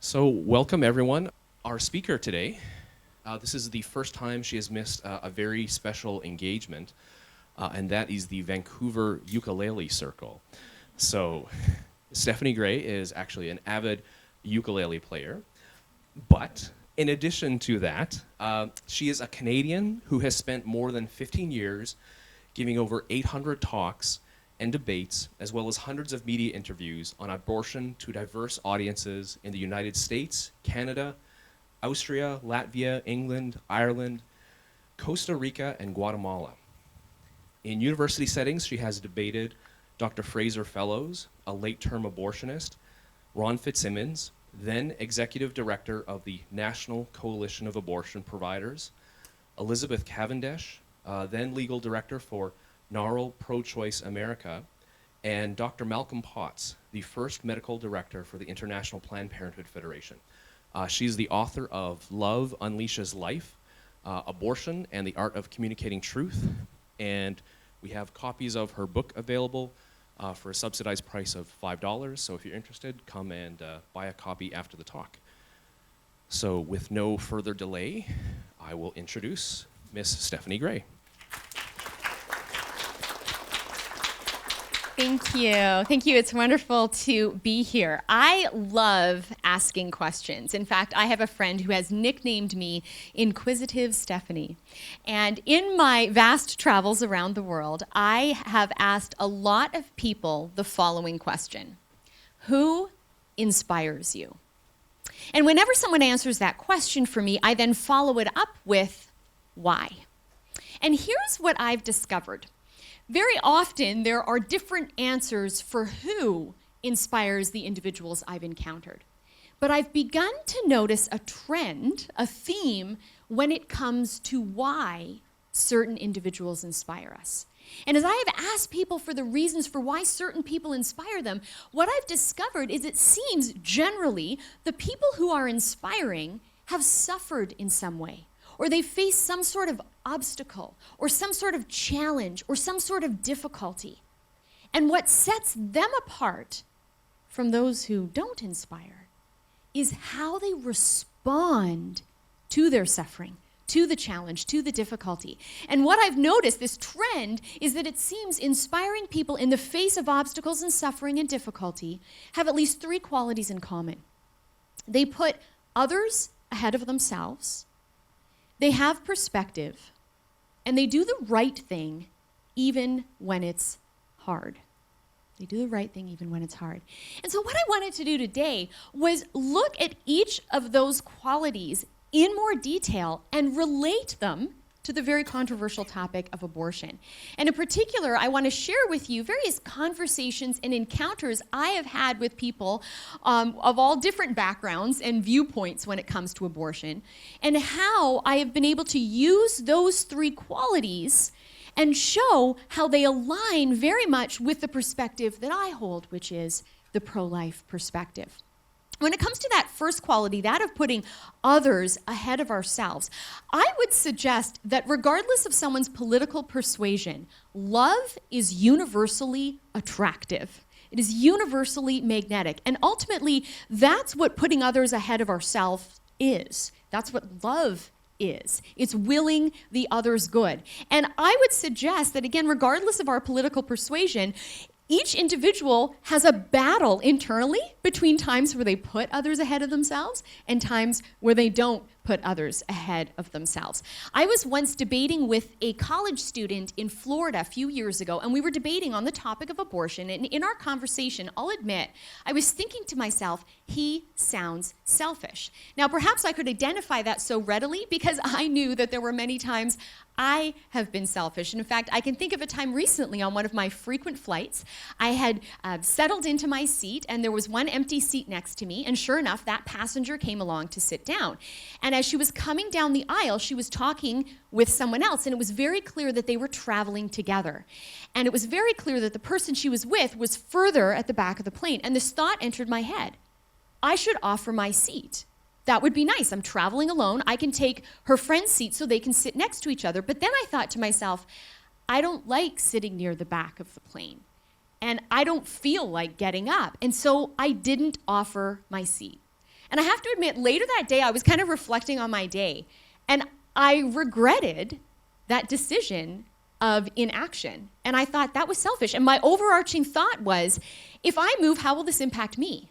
So welcome everyone. Our speaker today, this is the first time she has missed a very special engagement, and that is the Vancouver Ukulele Circle. So Stephanie Gray is actually an avid ukulele player, but in addition to that, she is a Canadian who has spent more than 15 years giving over 800 talks and debates, as well as hundreds of media interviews on abortion to diverse audiences in the United States, Canada, Austria, Latvia, England, Ireland, Costa Rica, and Guatemala. In university settings, she has debated Dr. Fraser Fellows, a late-term abortionist, Ron Fitzsimmons, then executive director of the National Coalition of Abortion Providers, Elizabeth Cavendish, then legal director for NARAL Pro-Choice America, and Dr. Malcolm Potts, the first medical director for the International Planned Parenthood Federation. She's the author of Love Unleashes Life, Abortion and the Art of Communicating Truth, and we have copies of her book available for a subsidized price of $5, so if you're interested, come and buy a copy after the talk. So with no further delay, I will introduce Miss Stephanie Gray. Thank you. Thank you. It's wonderful to be here. I love asking questions. In fact, I have a friend who has nicknamed me Inquisitive Stephanie. And in my vast travels around the world, I have asked a lot of people the following question: who inspires you? And whenever someone answers that question for me, I then follow it up with why. And here's what I've discovered. Very often, there are different answers for who inspires the individuals I've encountered. But I've begun to notice a trend, a theme, when it comes to why certain individuals inspire us. And as I have asked people for the reasons for why certain people inspire them, what I've discovered is it seems generally the people who are inspiring have suffered in some way, or they face some sort of obstacle, or some sort of challenge, or some sort of difficulty. And what sets them apart from those who don't inspire is how they respond to their suffering, to the challenge, to the difficulty. And what I've noticed, this trend, is that it seems inspiring people in the face of obstacles and suffering and difficulty have at least three qualities in common. They put others ahead of themselves, they have perspective, and they do the right thing even when it's hard. They do the right thing even when it's hard. And so what I wanted to do today was look at each of those qualities in more detail and relate them to the very controversial topic of abortion. And in particular, I want to share with you various conversations and encounters I have had with people of all different backgrounds and viewpoints when it comes to abortion, and how I have been able to use those three qualities and show how they align very much with the perspective that I hold, which is the pro-life perspective. When it comes to that first quality, that of putting others ahead of ourselves, I would suggest that regardless of someone's political persuasion, love is universally attractive. It is universally magnetic. And ultimately, that's what putting others ahead of ourselves is. That's what love is. It's willing the other's good. And I would suggest that, again, regardless of our political persuasion, each individual has a battle internally between times where they put others ahead of themselves and times where they don't put others ahead of themselves. I was once debating with a college student in Florida a few years ago, and we were debating on the topic of abortion. And in our conversation, I'll admit, I was thinking to myself, he sounds selfish. Now, perhaps I could identify that so readily because I knew that there were many times I have been selfish. And in fact, I can think of a time recently on one of my frequent flights. I had settled into my seat, and there was one empty seat next to me. And sure enough, that passenger came along to sit down. And as she was coming down the aisle, she was talking with someone else. And it was very clear that they were traveling together. And it was very clear that the person she was with was further at the back of the plane. And this thought entered my head: I should offer my seat. That would be nice. I'm traveling alone. I can take her friend's seat so they can sit next to each other. But then I thought to myself, I don't like sitting near the back of the plane. and I don't feel like getting up. And so I didn't offer my seat. And I have to admit, later that day, I was kind of reflecting on my day, and I regretted that decision of inaction. And I thought that was selfish. And my overarching thought was, if I move, how will this impact me?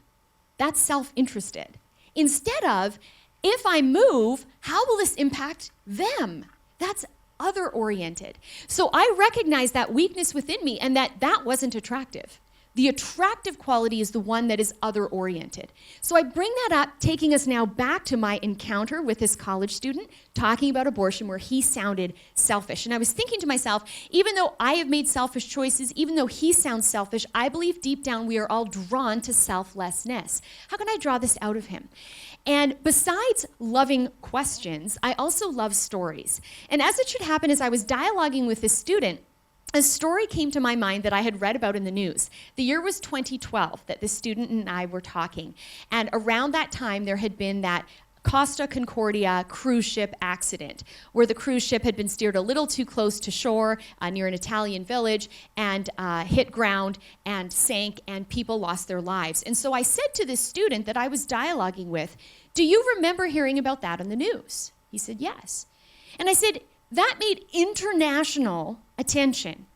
That's self-interested. Instead of, if I move, how will this impact them? That's other-oriented. So I recognized that weakness within me and that wasn't attractive. The attractive quality is the one that is other-oriented. So I bring that up, taking us now back to my encounter with this college student talking about abortion where he sounded selfish. And I was thinking to myself, even though I have made selfish choices, even though he sounds selfish, I believe deep down we are all drawn to selflessness. How can I draw this out of him? And besides loving questions, I also love stories. And as it should happen, as I was dialoguing with this student, a story came to my mind that I had read about in the news. The year was 2012 that this student and I were talking. And around that time, there had been that Costa Concordia cruise ship accident, where the cruise ship had been steered a little too close to shore near an Italian village and hit ground and sank, and people lost their lives. And so I said to this student that I was dialoguing with, "Do you remember hearing about that on the news?" He said, "Yes." And I said, that made international attention.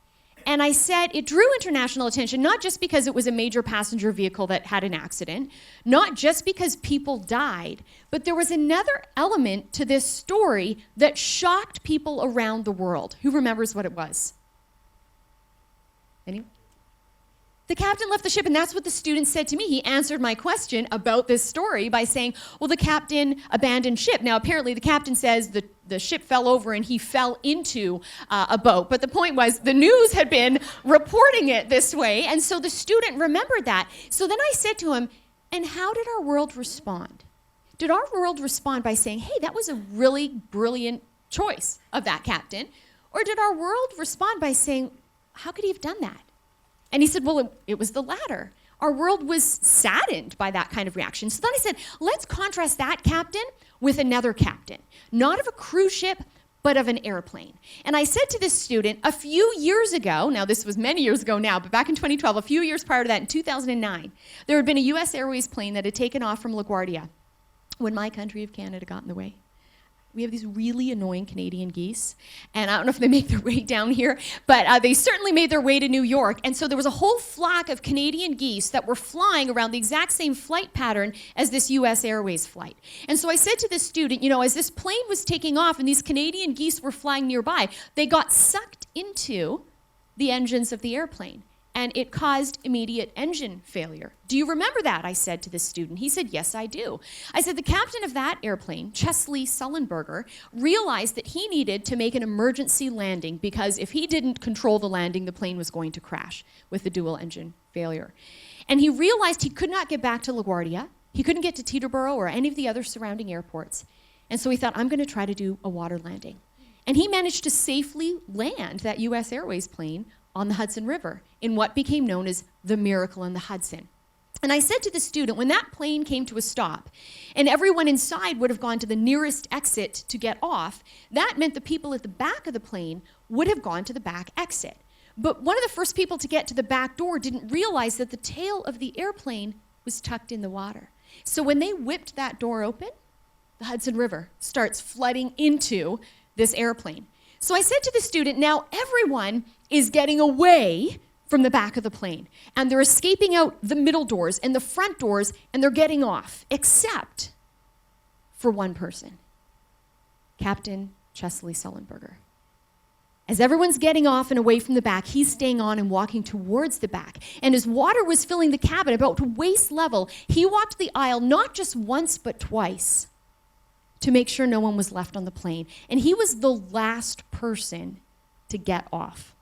And I said it drew international attention, not just because it was a major passenger vehicle that had an accident, not just because people died, but there was another element to this story that shocked people around the world. Who remembers what it was? Anyone? The captain left the ship, and that's what the student said to me. He answered my question about this story by saying, well, the captain abandoned ship. Now, apparently, the captain says the ship fell over and he fell into a boat. But the point was, the news had been reporting it this way, and so the student remembered that. So then I said to him, and how did our world respond? Did our world respond by saying, hey, that was a really brilliant choice of that captain? Or did our world respond by saying, how could he have done that? And he said, well, it was the latter. Our world was saddened by that kind of reaction. So then I said, let's contrast that captain with another captain, not of a cruise ship, but of an airplane. And I said to this student, a few years ago, now this was many years ago now, but back in 2012, a few years prior to that, in 2009, there had been a US Airways plane that had taken off from LaGuardia when my country of Canada got in the way. We have these really annoying Canadian geese, and I don't know if they make their way down here, but they certainly made their way to New York, and so there was a whole flock of Canadian geese that were flying around the exact same flight pattern as this US Airways flight. And so I said to this student, you know, as this plane was taking off and these Canadian geese were flying nearby, they got sucked into the engines of the airplane, and it caused immediate engine failure. Do you remember that? I said to this student. He said, yes, I do. I said, the captain of that airplane, Chesley Sullenberger, realized that he needed to make an emergency landing because if he didn't control the landing, the plane was going to crash with the dual engine failure. And he realized he could not get back to LaGuardia. He couldn't get to Teterboro or any of the other surrounding airports. And so he thought, I'm going to try to do a water landing. And he managed to safely land that US Airways plane on the Hudson River in what became known as the Miracle on the Hudson. And I said to the student, when that plane came to a stop and everyone inside would have gone to the nearest exit to get off, that meant the people at the back of the plane would have gone to the back exit. But one of the first people to get to the back door didn't realize that the tail of the airplane was tucked in the water. So when they whipped that door open, the Hudson River starts flooding into this airplane. So I said to the student, now everyone is getting away from the back of the plane, and they're escaping out the middle doors and the front doors, and they're getting off, except for one person, Captain Chesley Sullenberger. As everyone's getting off and away from the back, he's staying on and walking towards the back. And as water was filling the cabin about to waist level, he walked the aisle not just once, but twice, to make sure no one was left on the plane. And he was the last person to get off.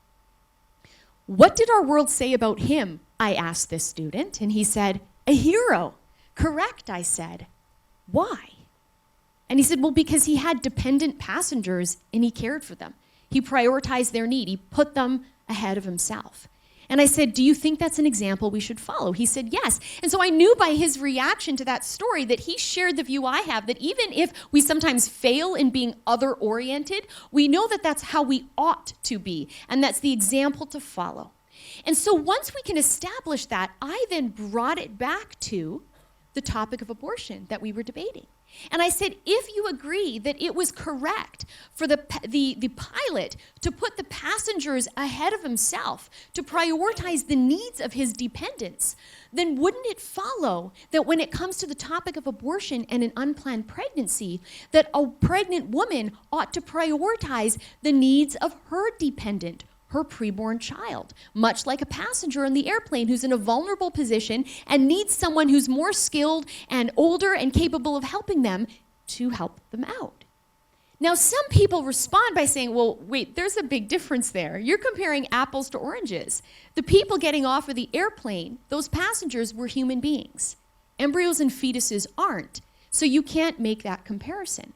What did our world say about him? I asked this student, and he said, a hero. Correct, I said. Why? And he said, well, because he had dependent passengers and he cared for them. He prioritized their need. He put them ahead of himself. And I said, do you think that's an example we should follow? He said, yes. And so I knew by his reaction to that story that he shared the view I have, that even if we sometimes fail in being other-oriented, we know that that's how we ought to be, and that's the example to follow. And so once we can establish that, I then brought it back to the topic of abortion that we were debating. And I said, if you agree that it was correct for the pilot to put the passengers ahead of himself, to prioritize the needs of his dependents, then wouldn't it follow that when it comes to the topic of abortion and an unplanned pregnancy, that a pregnant woman ought to prioritize the needs of her dependent, her preborn child, much like a passenger in the airplane who's in a vulnerable position and needs someone who's more skilled and older and capable of helping them to help them out. Now, some people respond by saying, well, wait, there's a big difference there. You're comparing apples to oranges. The people getting off of the airplane, those passengers were human beings. Embryos and fetuses aren't. So you can't make that comparison.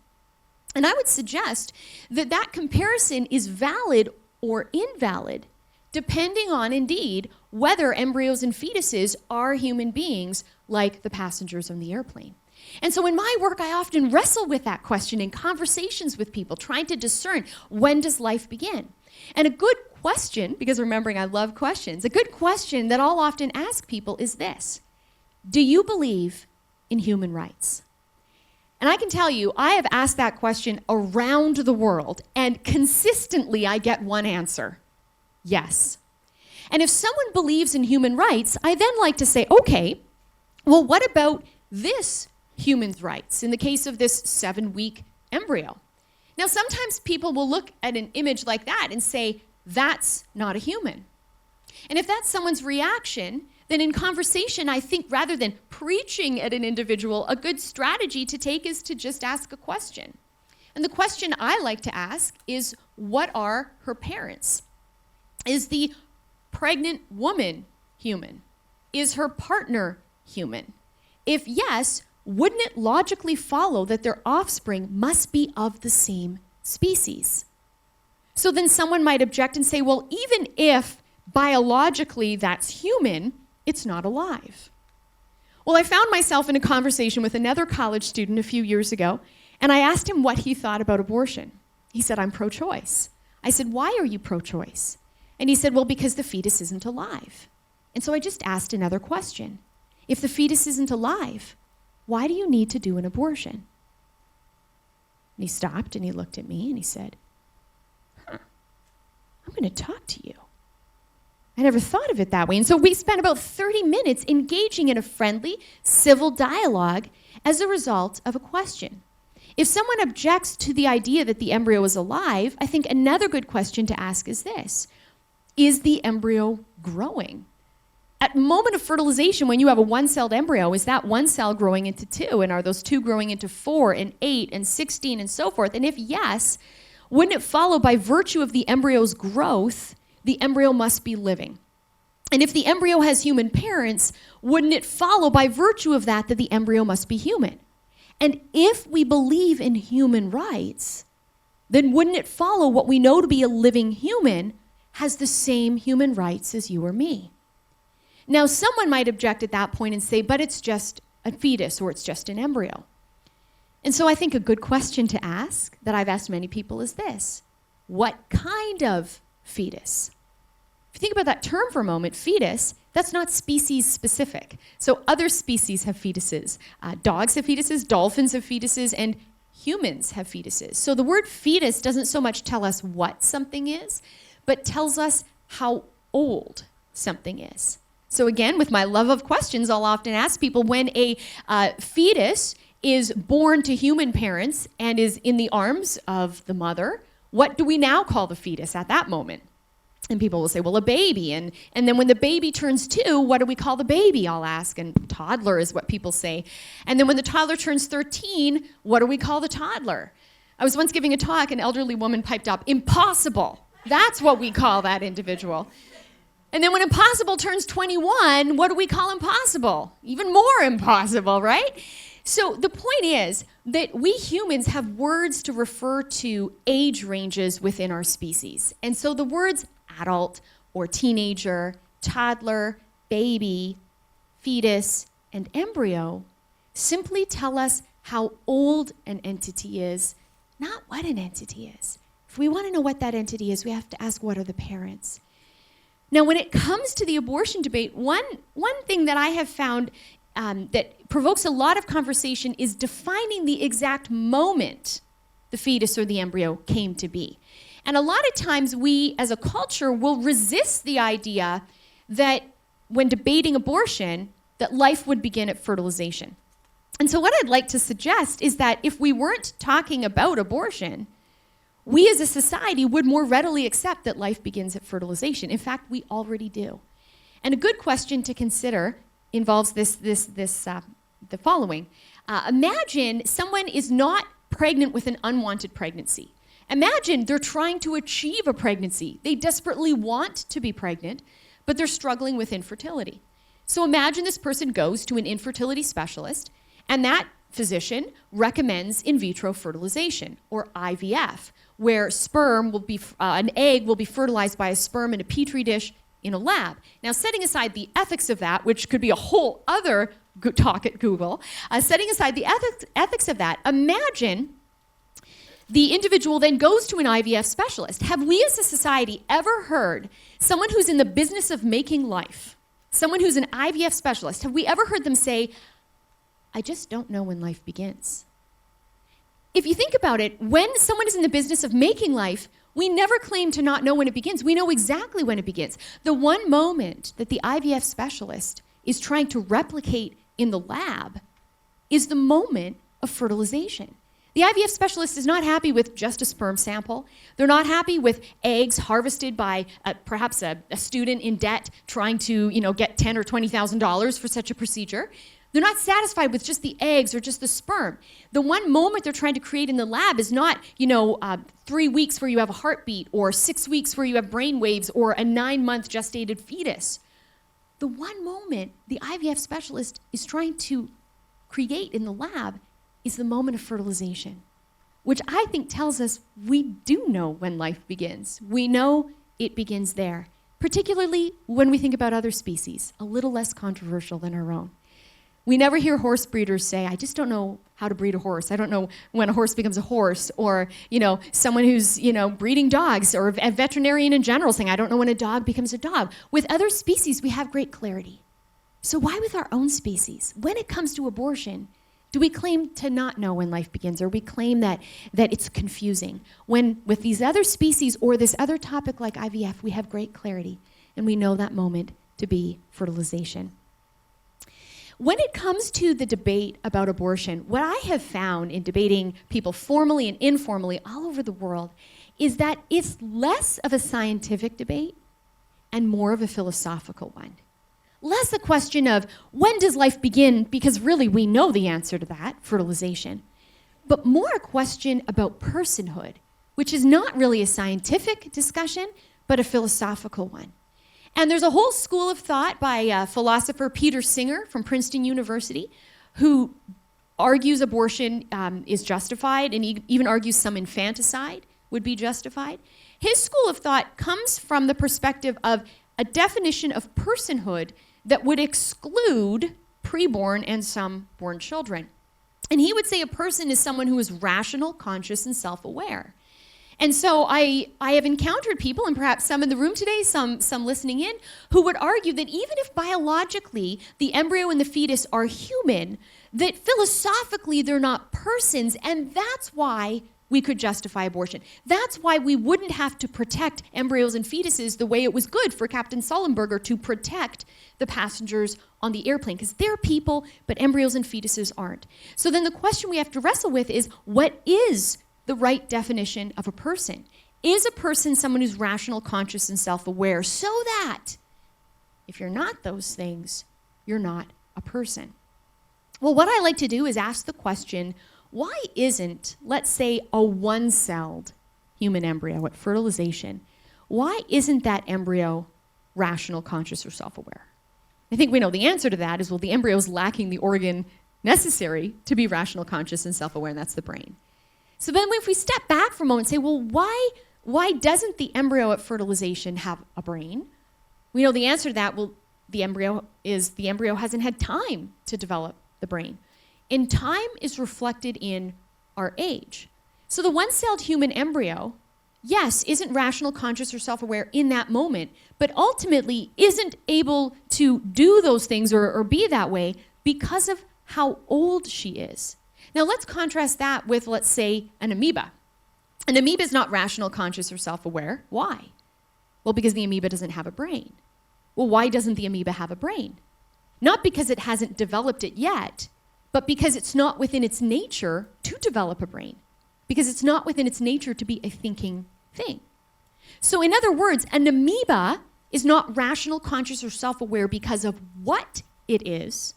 And I would suggest that that comparison is valid or invalid, depending on, indeed, whether embryos and fetuses are human beings like the passengers on the airplane. And so in my work, I often wrestle with that question in conversations with people, trying to discern, when does life begin? And a good question, because remembering I love questions, a good question that I'll often ask people is this: do you believe in human rights? And I can tell you, I have asked that question around the world, and consistently I get one answer: yes. And if someone believes in human rights, I then like to say, okay, well, what about this human's rights in the case of this 7-week embryo? Now, sometimes people will look at an image like that and say, that's not a human. And if that's someone's reaction, then in conversation, I think rather than preaching at an individual, a good strategy to take is to just ask a question. And the question I like to ask is, what are her parents? Is the pregnant woman human? Is her partner human? If yes, wouldn't it logically follow that their offspring must be of the same species? So then someone might object and say, well, even if biologically that's human, it's not alive. Well, I found myself in a conversation with another college student a few years ago, and I asked him what he thought about abortion. He said, I'm pro-choice. I said, why are you pro-choice? And he said, well, because the fetus isn't alive. And so I just asked another question. If the fetus isn't alive, why do you need to do an abortion? And he stopped and he looked at me and he said, I'm going to talk to you. I never thought of it that way. And so we spent about 30 minutes engaging in a friendly, civil dialogue as a result of a question. If someone objects to the idea that the embryo is alive, I think another good question to ask is this: is the embryo growing? At moment of fertilization, when you have a one-celled embryo, is that one cell growing into 2? And are those 2 growing into 4 and 8 and 16 and so forth? And if yes, wouldn't it follow by virtue of the embryo's growth, the embryo must be living? And if the embryo has human parents, wouldn't it follow by virtue of that that the embryo must be human? And if we believe in human rights, then wouldn't it follow what we know to be a living human has the same human rights as you or me? Now, someone might object at that point and say, but it's just a fetus or it's just an embryo. And so I think a good question to ask that I've asked many people is this: what kind of fetus? If you think about that term for a moment, fetus, that's not species specific. So other species have fetuses. Dogs have fetuses, dolphins have fetuses, and humans have fetuses. So the word fetus doesn't so much tell us what something is, but tells us how old something is. So again, with my love of questions, I'll often ask people, when a fetus is born to human parents and is in the arms of the mother, what do we now call the fetus at that moment? And people will say, well, a baby. And then when the baby turns 2, what do we call the baby? I'll ask. And toddler is what people say. And then when the toddler turns 13, what do we call the toddler? I was once giving a talk, an elderly woman piped up, impossible. That's what we call that individual. And then when impossible turns 21, what do we call impossible? Even more impossible, right? So the point is that we humans have words to refer to age ranges within our species. And so the words adult or teenager, toddler, baby, fetus, and embryo simply tell us how old an entity is, not what an entity is. If we want to know what that entity is, we have to ask, what are the parents? Now, when it comes to the abortion debate, one thing that I have found that provokes a lot of conversation is defining the exact moment the fetus or the embryo came to be. And a lot of times we, as a culture, will resist the idea that when debating abortion, that life would begin at fertilization. And so what I'd like to suggest is that if we weren't talking about abortion, we as a society would more readily accept that life begins at fertilization. In fact, we already do. And a good question to consider involves the following. Imagine someone is not pregnant with an unwanted pregnancy. Imagine they're trying to achieve a pregnancy. They desperately want to be pregnant, but they're struggling with infertility. So imagine this person goes to an infertility specialist, and that physician recommends in vitro fertilization, or IVF, where an egg will be fertilized by a sperm in a petri dish in a lab. Now, setting aside the ethics of that, which could be a whole other talk at Google, setting aside the ethics of that, imagine the individual then goes to an IVF specialist. Have we as a society ever heard someone who's in the business of making life, someone who's an IVF specialist, have we ever heard them say, I just don't know when life begins? If you think about it, when someone is in the business of making life, we never claim to not know when it begins. We know exactly when it begins. The one moment that the IVF specialist is trying to replicate in the lab is the moment of fertilization. The IVF specialist is not happy with just a sperm sample. They're not happy with eggs harvested by perhaps a student in debt trying to get $10,000 or $20,000 for such a procedure. They're not satisfied with just the eggs or just the sperm. The one moment they're trying to create in the lab is not 3 weeks where you have a heartbeat, or 6 weeks where you have brain waves, or a 9-month gestated fetus. The one moment the IVF specialist is trying to create in the lab is the moment of fertilization, which I think tells us we do know when life begins. We know it begins there, particularly when we think about other species, a little less controversial than our own. We never hear horse breeders say, I just don't know how to breed a horse. I don't know when a horse becomes a horse, or someone who's breeding dogs, or a veterinarian in general saying, I don't know when a dog becomes a dog. With other species, we have great clarity. So why with our own species? When it comes to abortion, do we claim to not know when life begins, or we claim that it's confusing? When with these other species or this other topic like IVF, we have great clarity, and we know that moment to be fertilization. When it comes to the debate about abortion, what I have found in debating people formally and informally all over the world is that it's less of a scientific debate and more of a philosophical one. Less a question of when does life begin, because really we know the answer to that, fertilization, but more a question about personhood, which is not really a scientific discussion, but a philosophical one. And there's a whole school of thought by philosopher Peter Singer from Princeton University, who argues abortion is justified, and he even argues some infanticide would be justified. His school of thought comes from the perspective of a definition of personhood that would exclude preborn and some born children. And he would say a person is someone who is rational, conscious, and self-aware. And so I have encountered people, and perhaps some in the room today, some listening in, who would argue that even if biologically the embryo and the fetus are human, that philosophically they're not persons, and that's why we could justify abortion. That's why we wouldn't have to protect embryos and fetuses the way it was good for Captain Sullenberger to protect the passengers on the airplane, because they're people, but embryos and fetuses aren't. So then the question we have to wrestle with is, what is the right definition of a person? Is a person someone who's rational, conscious, and self-aware, so that if you're not those things, you're not a person? Well, what I like to do is ask the question, why isn't, let's say, a one-celled human embryo at fertilization, why isn't that embryo rational, conscious, or self-aware? I think we know the answer to that is, well, the embryo is lacking the organ necessary to be rational, conscious, and self-aware, and that's the brain. So then if we step back for a moment and say, well, why doesn't the embryo at fertilization have a brain? We know the answer to that, well, the embryo hasn't had time to develop the brain. And time is reflected in our age. So the one-celled human embryo yes, isn't rational, conscious, or self-aware in that moment, but ultimately isn't able to do those things or be that way because of how old she is. Now let's contrast that with, let's say, an amoeba. An amoeba is not rational, conscious, or self-aware. Why? Well, because the amoeba doesn't have a brain. Well, why doesn't the amoeba have a brain? Not because it hasn't developed it yet, but because it's not within its nature to develop a brain. Because it's not within its nature to be a thinking thing. So in other words, an amoeba is not rational, conscious, or self-aware because of what it is,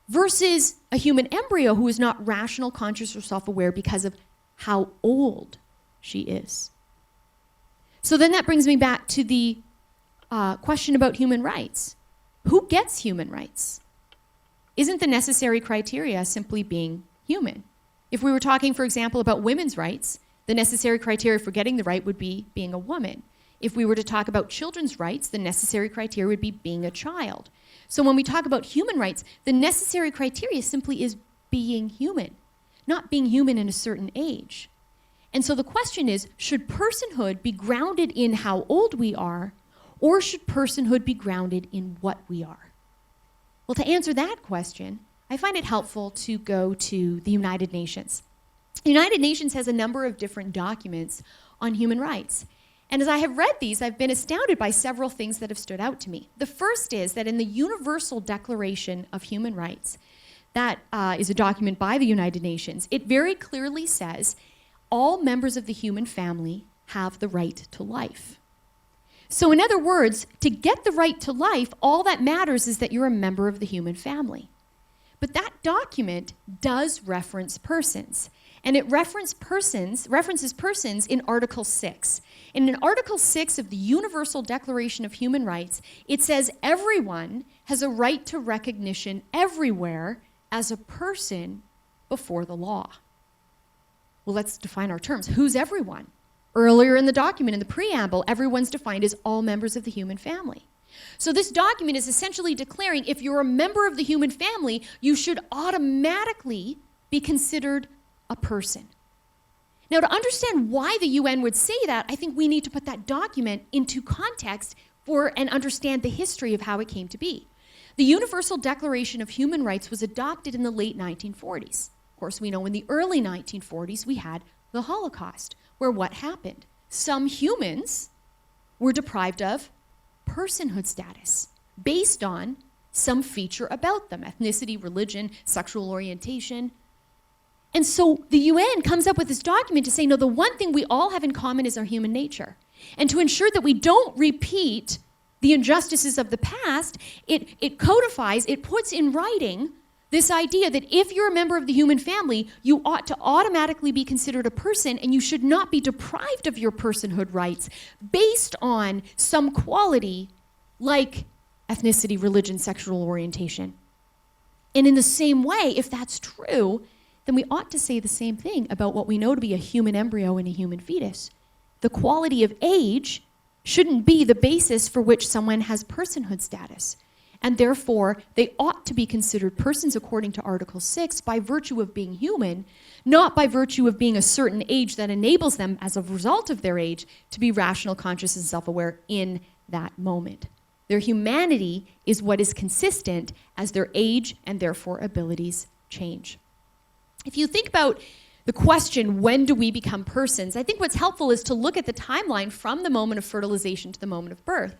versus a human embryo who is not rational, conscious, or self-aware because of how old she is. So then that brings me back to the question about human rights. Who gets human rights? Isn't the necessary criteria simply being human? If we were talking, for example, about women's rights, the necessary criteria for getting the right would be being a woman. If we were to talk about children's rights, the necessary criteria would be being a child. So when we talk about human rights, the necessary criteria simply is being human, not being human in a certain age. And so the question is, should personhood be grounded in how old we are, or should personhood be grounded in what we are? Well, to answer that question, I find it helpful to go to the United Nations. The United Nations has a number of different documents on human rights. And as I have read these, I've been astounded by several things that have stood out to me. The first is that in the Universal Declaration of Human Rights, that is a document by the United Nations, it very clearly says all members of the human family have the right to life. So in other words, to get the right to life, all that matters is that you're a member of the human family. But that document does reference persons. And it references persons in Article 6. And in Article 6 of the Universal Declaration of Human Rights, it says everyone has a right to recognition everywhere as a person before the law. Well, let's define our terms. Who's everyone? Earlier in the document, in the preamble, everyone's defined as all members of the human family. So this document is essentially declaring if you're a member of the human family, you should automatically be considered a person. Now, to understand why the UN would say that, I think we need to put that document into context and understand the history of how it came to be. The Universal Declaration of Human Rights was adopted in the late 1940s. Of course, we know in the early 1940s we had the Holocaust, where what happened? Some humans were deprived of personhood status based on some feature about them, ethnicity, religion, sexual orientation. And so the UN comes up with this document to say, no, the one thing we all have in common is our human nature. And to ensure that we don't repeat the injustices of the past, it codifies, it puts in writing this idea that if you're a member of the human family, you ought to automatically be considered a person, and you should not be deprived of your personhood rights based on some quality like ethnicity, religion, sexual orientation. And in the same way, if that's true, then we ought to say the same thing about what we know to be a human embryo and a human fetus. The quality of age shouldn't be the basis for which someone has personhood status. And therefore, they ought to be considered persons according to Article 6 by virtue of being human, not by virtue of being a certain age that enables them, as a result of their age, to be rational, conscious, and self-aware in that moment. Their humanity is what is consistent as their age and therefore abilities change. If you think about the question, when do we become persons, I think what's helpful is to look at the timeline from the moment of fertilization to the moment of birth.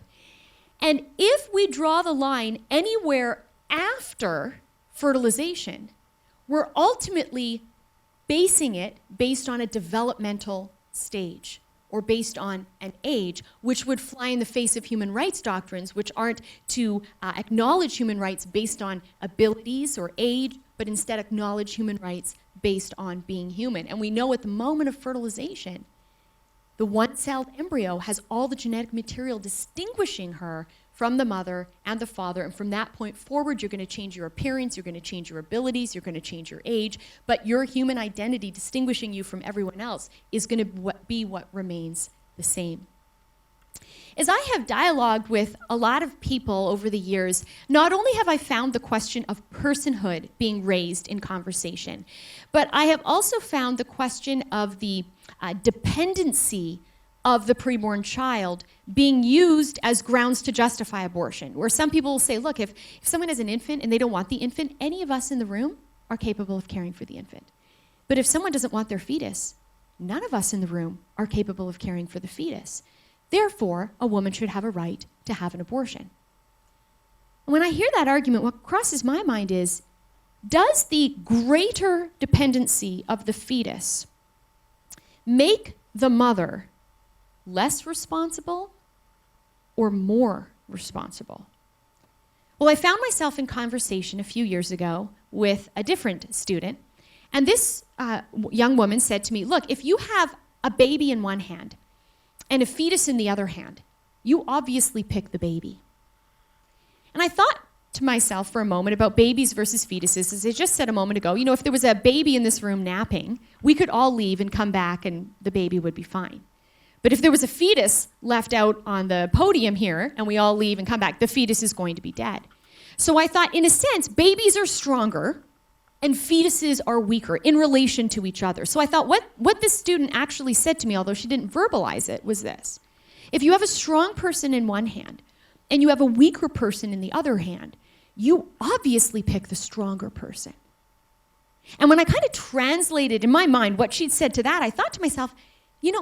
And if we draw the line anywhere after fertilization, we're ultimately basing it based on a developmental stage or based on an age, which would fly in the face of human rights doctrines, which aren't to acknowledge human rights based on abilities or age, but instead acknowledge human rights based on being human. And we know at the moment of fertilization, the one-celled embryo has all the genetic material distinguishing her from the mother and the father, and from that point forward, you're going to change your appearance, you're going to change your abilities, you're going to change your age, but your human identity distinguishing you from everyone else is going to be what remains the same. As I have dialogued with a lot of people over the years, not only have I found the question of personhood being raised in conversation, but I have also found the question of the dependency of the preborn child being used as grounds to justify abortion, where some people will say, look, if someone has an infant and they don't want the infant, any of us in the room are capable of caring for the infant. But if someone doesn't want their fetus, none of us in the room are capable of caring for the fetus. Therefore, a woman should have a right to have an abortion. When I hear that argument, what crosses my mind is, does the greater dependency of the fetus make the mother less responsible or more responsible? Well, I found myself in conversation a few years ago with a different student, and this young woman said to me, look, if you have a baby in one hand and a fetus in the other hand, you obviously pick the baby. And I thought to myself for a moment about babies versus fetuses. As I just said a moment ago, if there was a baby in this room napping, we could all leave and come back and the baby would be fine. But if there was a fetus left out on the podium here and we all leave and come back, the fetus is going to be dead. So I thought, in a sense, babies are stronger and fetuses are weaker in relation to each other. So I thought what this student actually said to me, although she didn't verbalize it, was this. If you have a strong person in one hand and you have a weaker person in the other hand, you obviously pick the stronger person. And when I kind of translated in my mind what she'd said to that, I thought to myself,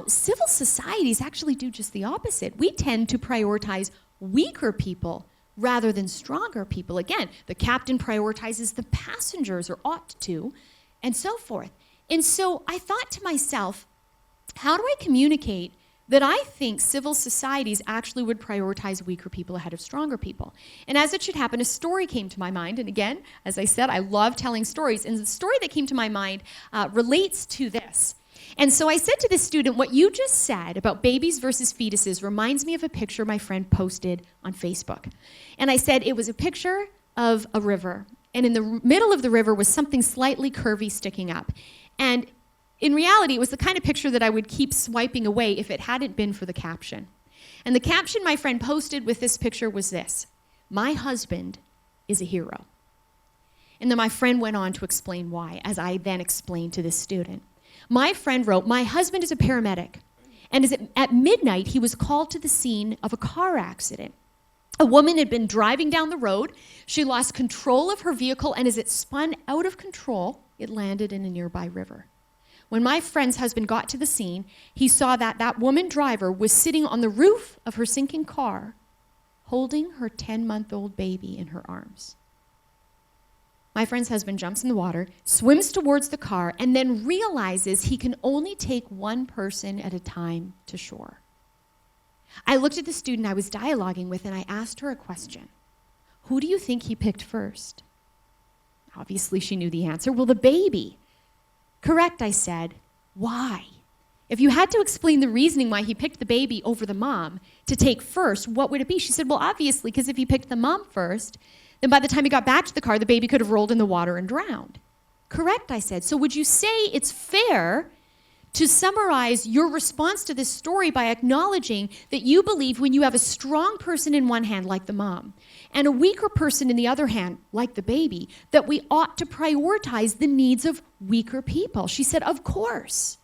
civil societies actually do just the opposite. We tend to prioritize weaker people rather than stronger people. Again, the captain prioritizes the passengers, or ought to, and so forth. And so I thought to myself, how do I communicate that I think civil societies actually would prioritize weaker people ahead of stronger people? And as it should happen, a story came to my mind. And again, as I said, I love telling stories. And the story that came to my mind relates to this. And so I said to this student, what you just said about babies versus fetuses reminds me of a picture my friend posted on Facebook. And I said it was a picture of a river. And in the middle of the river was something slightly curvy sticking up. And in reality, it was the kind of picture that I would keep swiping away if it hadn't been for the caption. And the caption my friend posted with this picture was this: "My husband is a hero." And then my friend went on to explain why, as I then explained to this student. My friend wrote, "My husband is a paramedic, and at midnight he was called to the scene of a car accident. A woman had been driving down the road. She lost control of her vehicle, and as it spun out of control, it landed in a nearby river. When my friend's husband got to the scene, he saw that woman driver was sitting on the roof of her sinking car, holding her 10-month-old baby in her arms. My friend's husband jumps in the water, swims towards the car, and then realizes he can only take one person at a time to shore. I looked at the student I was dialoguing with, and I asked her a question. Who do you think he picked first? Obviously, she knew the answer. Well, the baby. Correct, I said. Why? If you had to explain the reasoning why he picked the baby over the mom to take first, what would it be? She said, well, obviously, because if he picked the mom first, then by the time he got back to the car, the baby could have rolled in the water and drowned. Correct, I said. So would you say it's fair to summarize your response to this story by acknowledging that you believe when you have a strong person in one hand, like the mom, and a weaker person in the other hand, like the baby, that we ought to prioritize the needs of weaker people? She said, of course.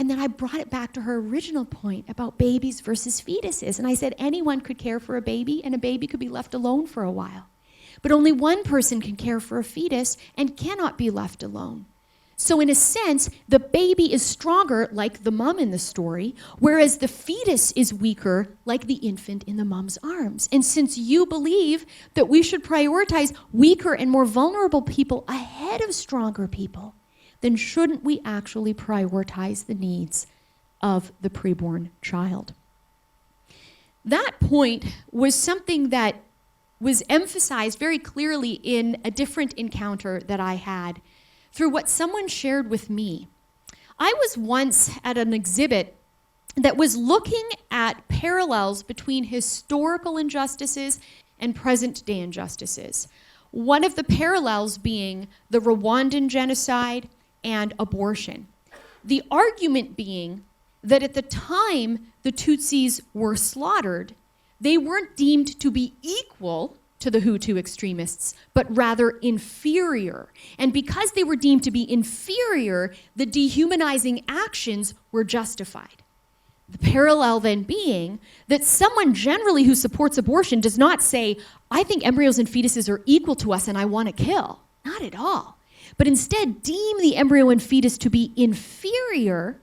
And then I brought it back to her original point about babies versus fetuses. And I said anyone could care for a baby, and a baby could be left alone for a while. But only one person can care for a fetus and cannot be left alone. So in a sense, the baby is stronger, like the mom in the story, whereas the fetus is weaker, like the infant in the mom's arms. And since you believe that we should prioritize weaker and more vulnerable people ahead of stronger people, then shouldn't we actually prioritize the needs of the preborn child? That point was something that was emphasized very clearly in a different encounter that I had through what someone shared with me. I was once at an exhibit that was looking at parallels between historical injustices and present-day injustices. One of the parallels being the Rwandan genocide and abortion. The argument being that at the time the Tutsis were slaughtered, they weren't deemed to be equal to the Hutu extremists, but rather inferior. And because they were deemed to be inferior, the dehumanizing actions were justified. The parallel then being that someone generally who supports abortion does not say, I think embryos and fetuses are equal to us and I want to kill. Not at all. But instead deem the embryo and fetus to be inferior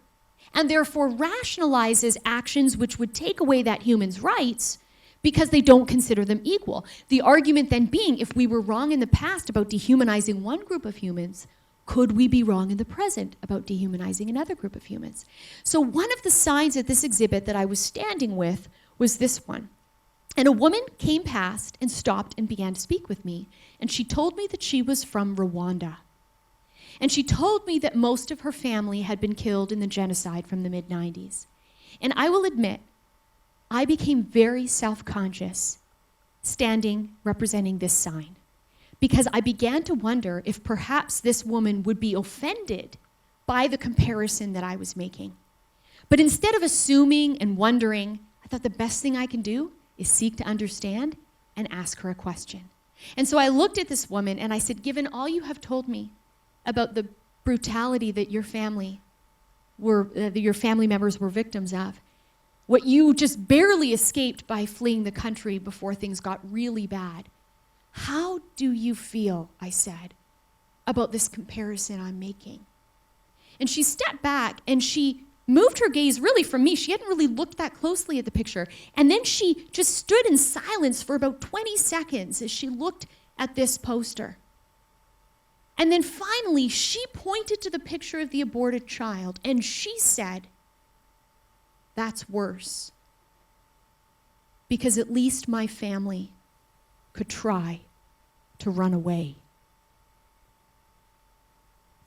and therefore rationalizes actions which would take away that human's rights because they don't consider them equal. The argument then being, if we were wrong in the past about dehumanizing one group of humans, could we be wrong in the present about dehumanizing another group of humans? So one of the signs at this exhibit that I was standing with was this one. And a woman came past and stopped and began to speak with me. And she told me that she was from Rwanda. And she told me that most of her family had been killed in the genocide from the mid-90s. And I will admit, I became very self-conscious standing representing this sign, because I began to wonder if perhaps this woman would be offended by the comparison that I was making. But instead of assuming and wondering, I thought the best thing I can do is seek to understand and ask her a question. And so I looked at this woman and I said, given all you have told me about the brutality that your family members were victims of, what you just barely escaped by fleeing the country before things got really bad, how do you feel, I said, about this comparison I'm making? And she stepped back and she moved her gaze really from me. She hadn't really looked that closely at the picture. And then she just stood in silence for about 20 seconds as she looked at this poster. And then finally, she pointed to the picture of the aborted child and she said, that's worse. Because at least my family could try to run away.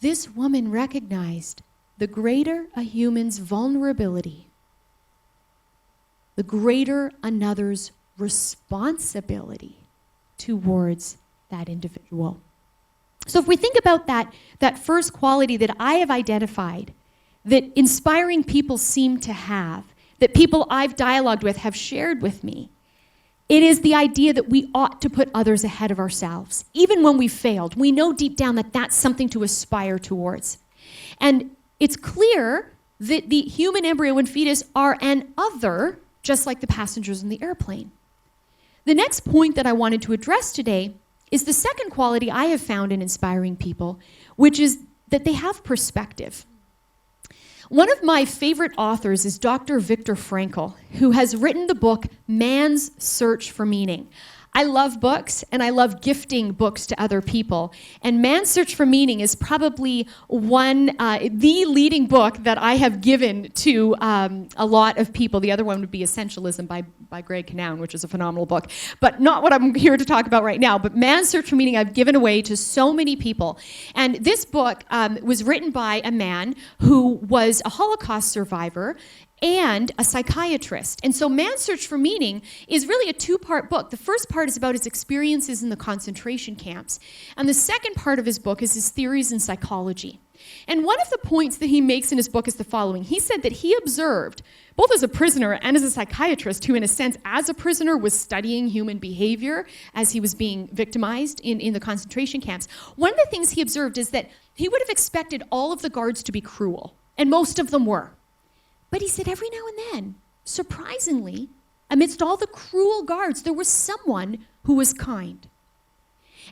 This woman recognized the greater a human's vulnerability, the greater another's responsibility towards that individual. So if we think about that first quality that I have identified, that inspiring people seem to have, that people I've dialogued with have shared with me, it is the idea that we ought to put others ahead of ourselves. Even when we've failed, we know deep down that that's something to aspire towards. And it's clear that the human embryo and fetus are an other, just like the passengers in the airplane. The next point that I wanted to address today is the second quality I have found in inspiring people, which is that they have perspective. One of my favorite authors is Dr. Viktor Frankl, who has written the book Man's Search for Meaning. I love books, and I love gifting books to other people. And Man's Search for Meaning is probably the leading book that I have given to a lot of people. The other one would be Essentialism by Greg Cannoun, which is a phenomenal book. But not what I'm here to talk about right now. But Man's Search for Meaning I've given away to so many people. And this book was written by a man who was a Holocaust survivor and a psychiatrist. And so Man's Search for Meaning is really a two-part book. The first part is about his experiences in the concentration camps. And the second part of his book is his theories in psychology. And one of the points that he makes in his book is the following. He said that he observed, both as a prisoner and as a psychiatrist, who in a sense, as a prisoner, was studying human behavior as he was being victimized in the concentration camps. One of the things he observed is that he would have expected all of the guards to be cruel, and most of them were. But he said every now and then, surprisingly, amidst all the cruel guards, there was someone who was kind.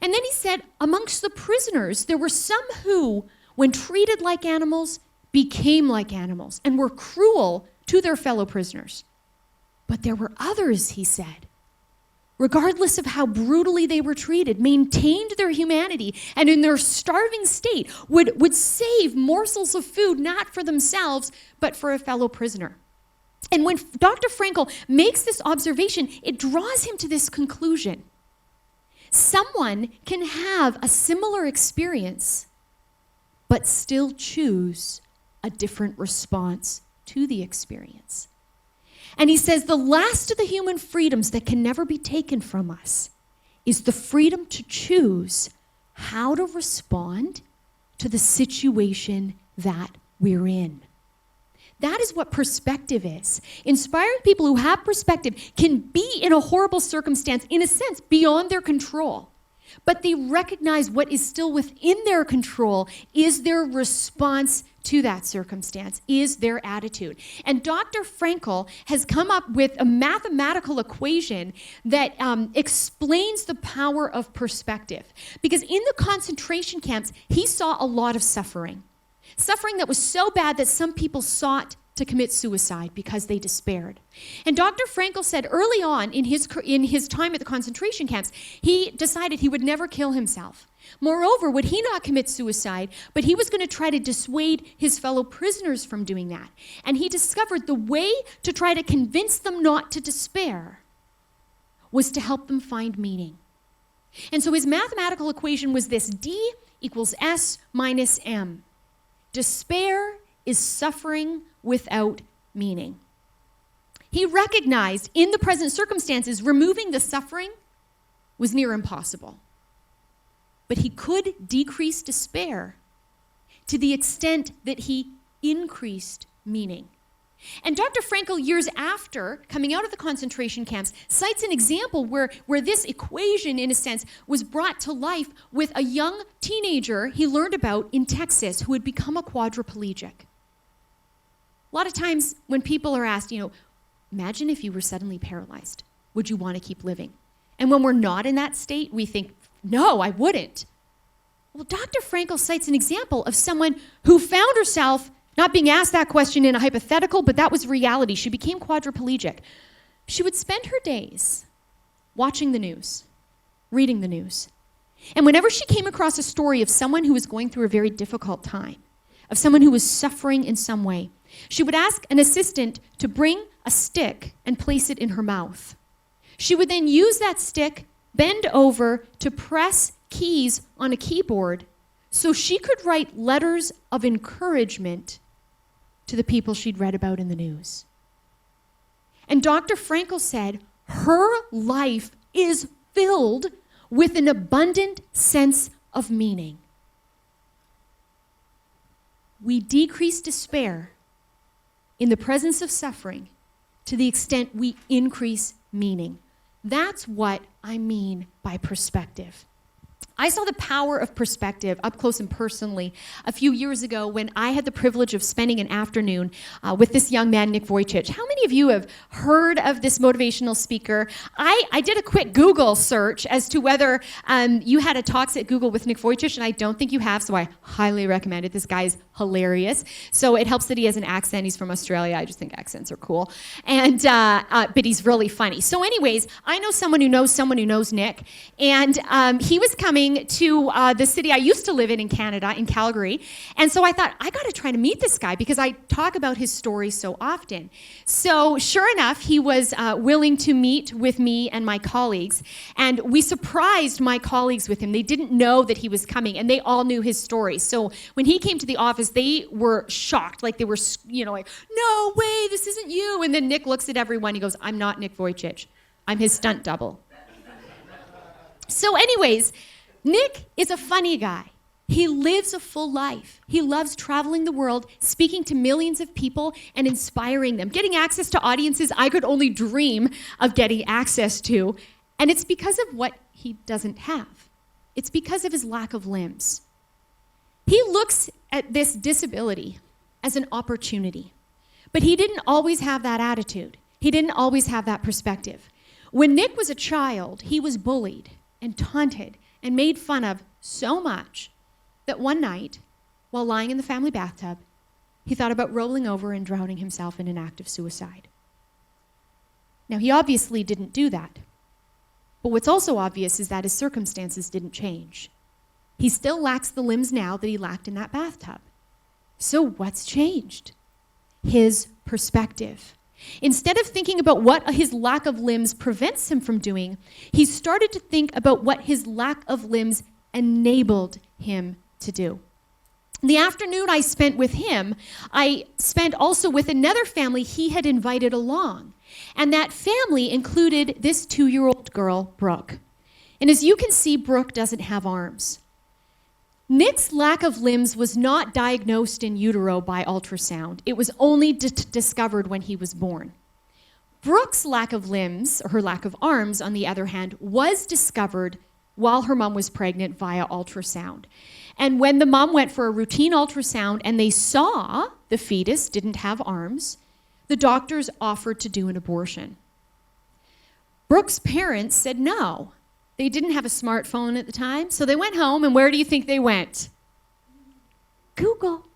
And then he said, amongst the prisoners, there were some who, when treated like animals, became like animals and were cruel to their fellow prisoners. But there were others, he said, regardless of how brutally they were treated, maintained their humanity, and in their starving state would save morsels of food, not for themselves, but for a fellow prisoner. And when Dr. Frankl makes this observation, it draws him to this conclusion. Someone can have a similar experience, but still choose a different response to the experience. And he says the last of the human freedoms that can never be taken from us is the freedom to choose how to respond to the situation that we're in. That is what perspective is. Inspiring people who have perspective can be in a horrible circumstance, in a sense, beyond their control. But they recognize what is still within their control is their response to that circumstance, is their attitude. And Dr. Frankl has come up with a mathematical equation that explains the power of perspective. Because in the concentration camps, he saw a lot of suffering. Suffering that was so bad that some people sought to commit suicide because they despaired. And Dr. Frankl said early on in his time at the concentration camps, he decided he would never kill himself. Moreover, would he not commit suicide, but he was going to try to dissuade his fellow prisoners from doing that. And he discovered the way to try to convince them not to despair was to help them find meaning. And so his mathematical equation was this: D equals S minus M. Despair is suffering without meaning. He recognized in the present circumstances, removing the suffering was near impossible. But he could decrease despair to the extent that he increased meaning. And Dr. Frankl, years after coming out of the concentration camps, cites an example where this equation, in a sense, was brought to life with a young teenager he learned about in Texas who had become a quadriplegic. A lot of times when people are asked, imagine if you were suddenly paralyzed, would you want to keep living? And when we're not in that state, we think, no, I wouldn't. Well, Dr. Frankl cites an example of someone who found herself not being asked that question in a hypothetical, but that was reality. She became quadriplegic. She would spend her days watching the news, reading the news. And whenever she came across a story of someone who was going through a very difficult time, of someone who was suffering in some way, she would ask an assistant to bring a stick and place it in her mouth. She would then use that stick, bend over to press keys on a keyboard so she could write letters of encouragement to the people she'd read about in the news. And Dr. Frankl said her life is filled with an abundant sense of meaning. We decrease despair in the presence of suffering to the extent we increase meaning. That's what I mean by perspective. I saw the power of perspective up close and personally a few years ago when I had the privilege of spending an afternoon with this young man, Nick Vujicic. How many of you have heard of this motivational speaker? I did a quick Google search as to whether you had a Talks at Google with Nick Vujicic, and I don't think you have, so I highly recommend it. This guy is hilarious. So it helps that he has an accent. He's from Australia. I just think accents are cool. And but he's really funny. So anyways, I know someone who knows Nick, and he was coming to the city I used to live in Canada, in Calgary. And so I thought, I got to try to meet this guy because I talk about his story so often. So sure enough, he was willing to meet with me and my colleagues. And we surprised my colleagues with him. They didn't know that he was coming, and they all knew his story. So when he came to the office, they were shocked. Like they were, like, no way, this isn't you. And then Nick looks at everyone. He goes, I'm not Nick Vujicic. I'm his stunt double. So anyways, Nick is a funny guy. He lives a full life. He loves traveling the world, speaking to millions of people and inspiring them, getting access to audiences I could only dream of getting access to. And it's because of what he doesn't have. It's because of his lack of limbs. He looks at this disability as an opportunity, but he didn't always have that attitude. He didn't always have that perspective. When Nick was a child, he was bullied and taunted and made fun of so much that one night, while lying in the family bathtub, he thought about rolling over and drowning himself in an act of suicide. Now, he obviously didn't do that. But what's also obvious is that his circumstances didn't change. He still lacks the limbs now that he lacked in that bathtub. So what's changed? His perspective. Instead of thinking about what his lack of limbs prevents him from doing, he started to think about what his lack of limbs enabled him to do. The afternoon I spent with him, I spent also with another family he had invited along. And that family included this 2-year-old girl, Brooke. And as you can see, Brooke doesn't have arms. Nick's lack of limbs was not diagnosed in utero by ultrasound. It was only discovered when he was born. Brooke's lack of limbs, or her lack of arms, on the other hand, was discovered while her mom was pregnant via ultrasound. And when the mom went for a routine ultrasound and they saw the fetus didn't have arms, the doctors offered to do an abortion. Brooke's parents said no. They didn't have a smartphone at the time, so they went home, and where do you think they went? Google.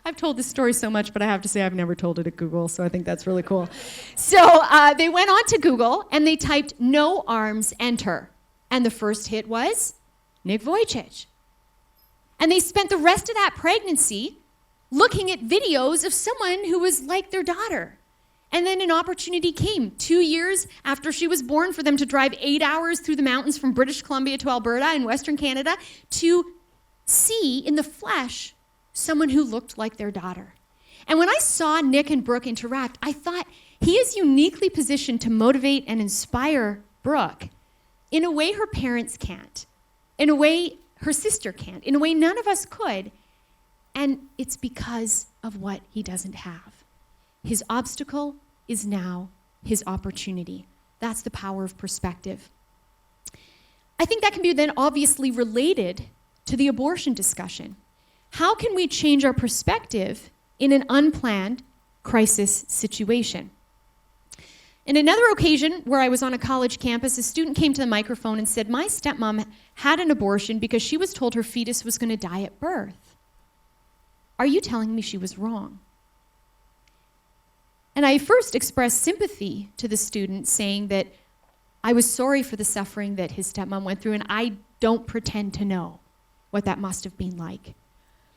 I've told this story so much, but I have to say I've never told it at Google, so I think that's really cool. So they went on to Google, and they typed "no arms, enter." And the first hit was Nick Vujicic. And they spent the rest of that pregnancy looking at videos of someone who was like their daughter. And then an opportunity came 2 years after she was born for them to drive 8 hours through the mountains from British Columbia to Alberta in Western Canada to see in the flesh someone who looked like their daughter. And when I saw Nick and Brooke interact, I thought he is uniquely positioned to motivate and inspire Brooke in a way her parents can't, in a way her sister can't, in a way none of us could. And it's because of what he doesn't have. His obstacle is now his opportunity. That's the power of perspective. I think that can be then obviously related to the abortion discussion. How can we change our perspective in an unplanned crisis situation? In another occasion where I was on a college campus, a student came to the microphone and said, "My stepmom had an abortion because she was told her fetus was going to die at birth. Are you telling me she was wrong?" And I first expressed sympathy to the student, saying that I was sorry for the suffering that his stepmom went through, and I don't pretend to know what that must have been like.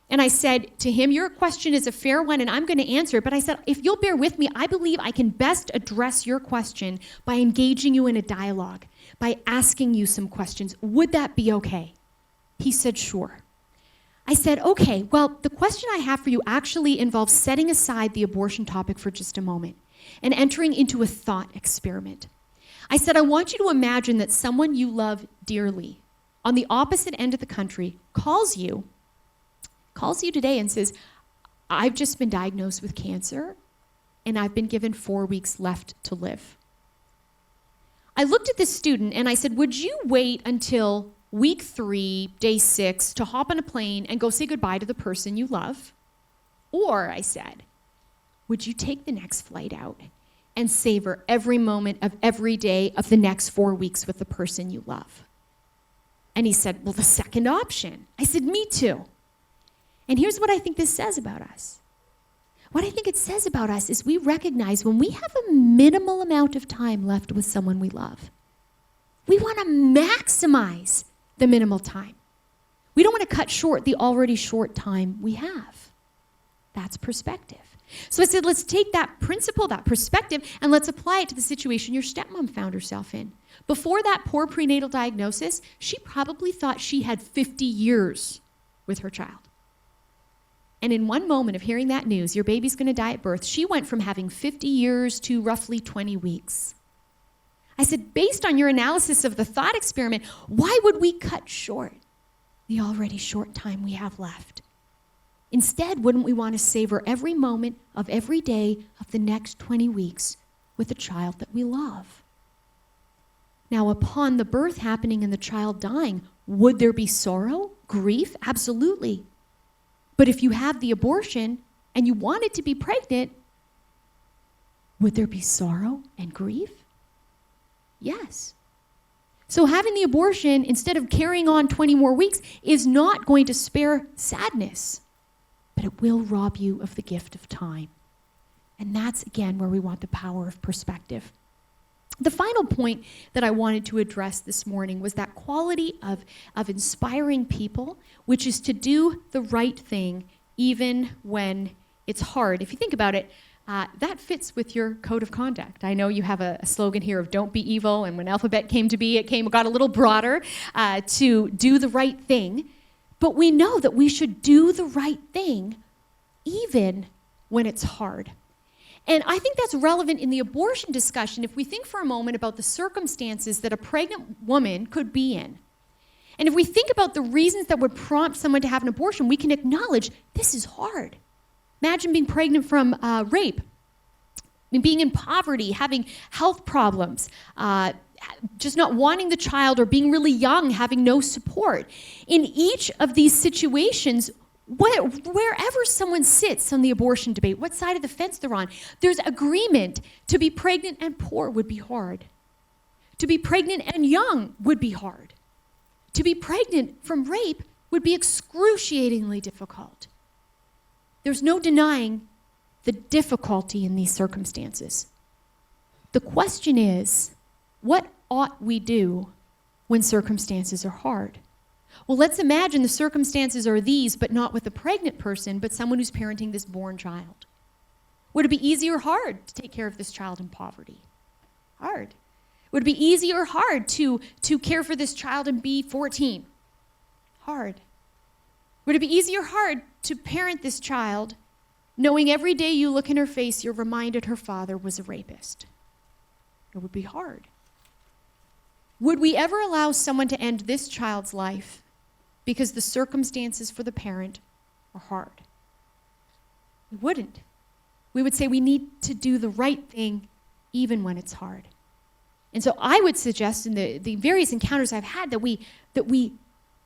And I said to him, "Your question is a fair one, and I'm going to answer it." But I said, "If you'll bear with me, I believe I can best address your question by engaging you in a dialogue, by asking you some questions. Would that be okay?" He said, "Sure." I said, "Okay, well, the question I have for you actually involves setting aside the abortion topic for just a moment and entering into a thought experiment." I said, "I want you to imagine that someone you love dearly on the opposite end of the country calls you today and says, 'I've just been diagnosed with cancer and I've been given 4 weeks left to live.'" I looked at this student and I said, "Would you wait until week 3, day 6, to hop on a plane and go say goodbye to the person you love? Or," I said, "would you take the next flight out and savor every moment of every day of the next 4 weeks with the person you love?" And he said, "Well, the second option." I said, "Me too." And here's what I think this says about us. What I think it says about us is we recognize when we have a minimal amount of time left with someone we love, we want to maximize the minimal time. We don't want to cut short the already short time we have. That's perspective. So I said, let's take that principle, that perspective, and let's apply it to the situation your stepmom found herself in. Before that poor prenatal diagnosis, she probably thought she had 50 years with her child. And in one moment of hearing that news, your baby's going to die at birth, she went from having 50 years to roughly 20 weeks. I said, based on your analysis of the thought experiment, why would we cut short the already short time we have left? Instead, wouldn't we want to savor every moment of every day of the next 20 weeks with a child that we love? Now, upon the birth happening and the child dying, would there be sorrow, grief? Absolutely. But if you have the abortion and you wanted to be pregnant, would there be sorrow and grief? Yes. So having the abortion, instead of carrying on 20 more weeks, is not going to spare sadness, but it will rob you of the gift of time. And that's, again, where we want the power of perspective. The final point that I wanted to address this morning was that quality of inspiring people, which is to do the right thing even when it's hard. If you think about it, that fits with your code of conduct. I know you have a slogan here of "Don't be evil," and when Alphabet came to be, it got a little broader to do the right thing. But we know that we should do the right thing even when it's hard. And I think that's relevant in the abortion discussion if we think for a moment about the circumstances that a pregnant woman could be in. And if we think about the reasons that would prompt someone to have an abortion, we can acknowledge this is hard. Imagine being pregnant from rape, being in poverty, having health problems, just not wanting the child, or being really young, having no support. In each of these situations, wherever someone sits on the abortion debate, what side of the fence they're on, there's agreement. To be pregnant and poor would be hard. To be pregnant and young would be hard. To be pregnant from rape would be excruciatingly difficult. There's no denying the difficulty in these circumstances. The question is, what ought we do when circumstances are hard? Well, let's imagine the circumstances are these, but not with a pregnant person, but someone who's parenting this born child. Would it be easy or hard to take care of this child in poverty? Hard. Would it be easy or hard to care for this child and be 14? Hard. Would it be easy or hard to parent this child knowing every day you look in her face, you're reminded her father was a rapist? It would be hard. Would we ever allow someone to end this child's life because the circumstances for the parent are hard? We wouldn't. We would say we need to do the right thing even when it's hard. And so I would suggest in the various encounters I've had that we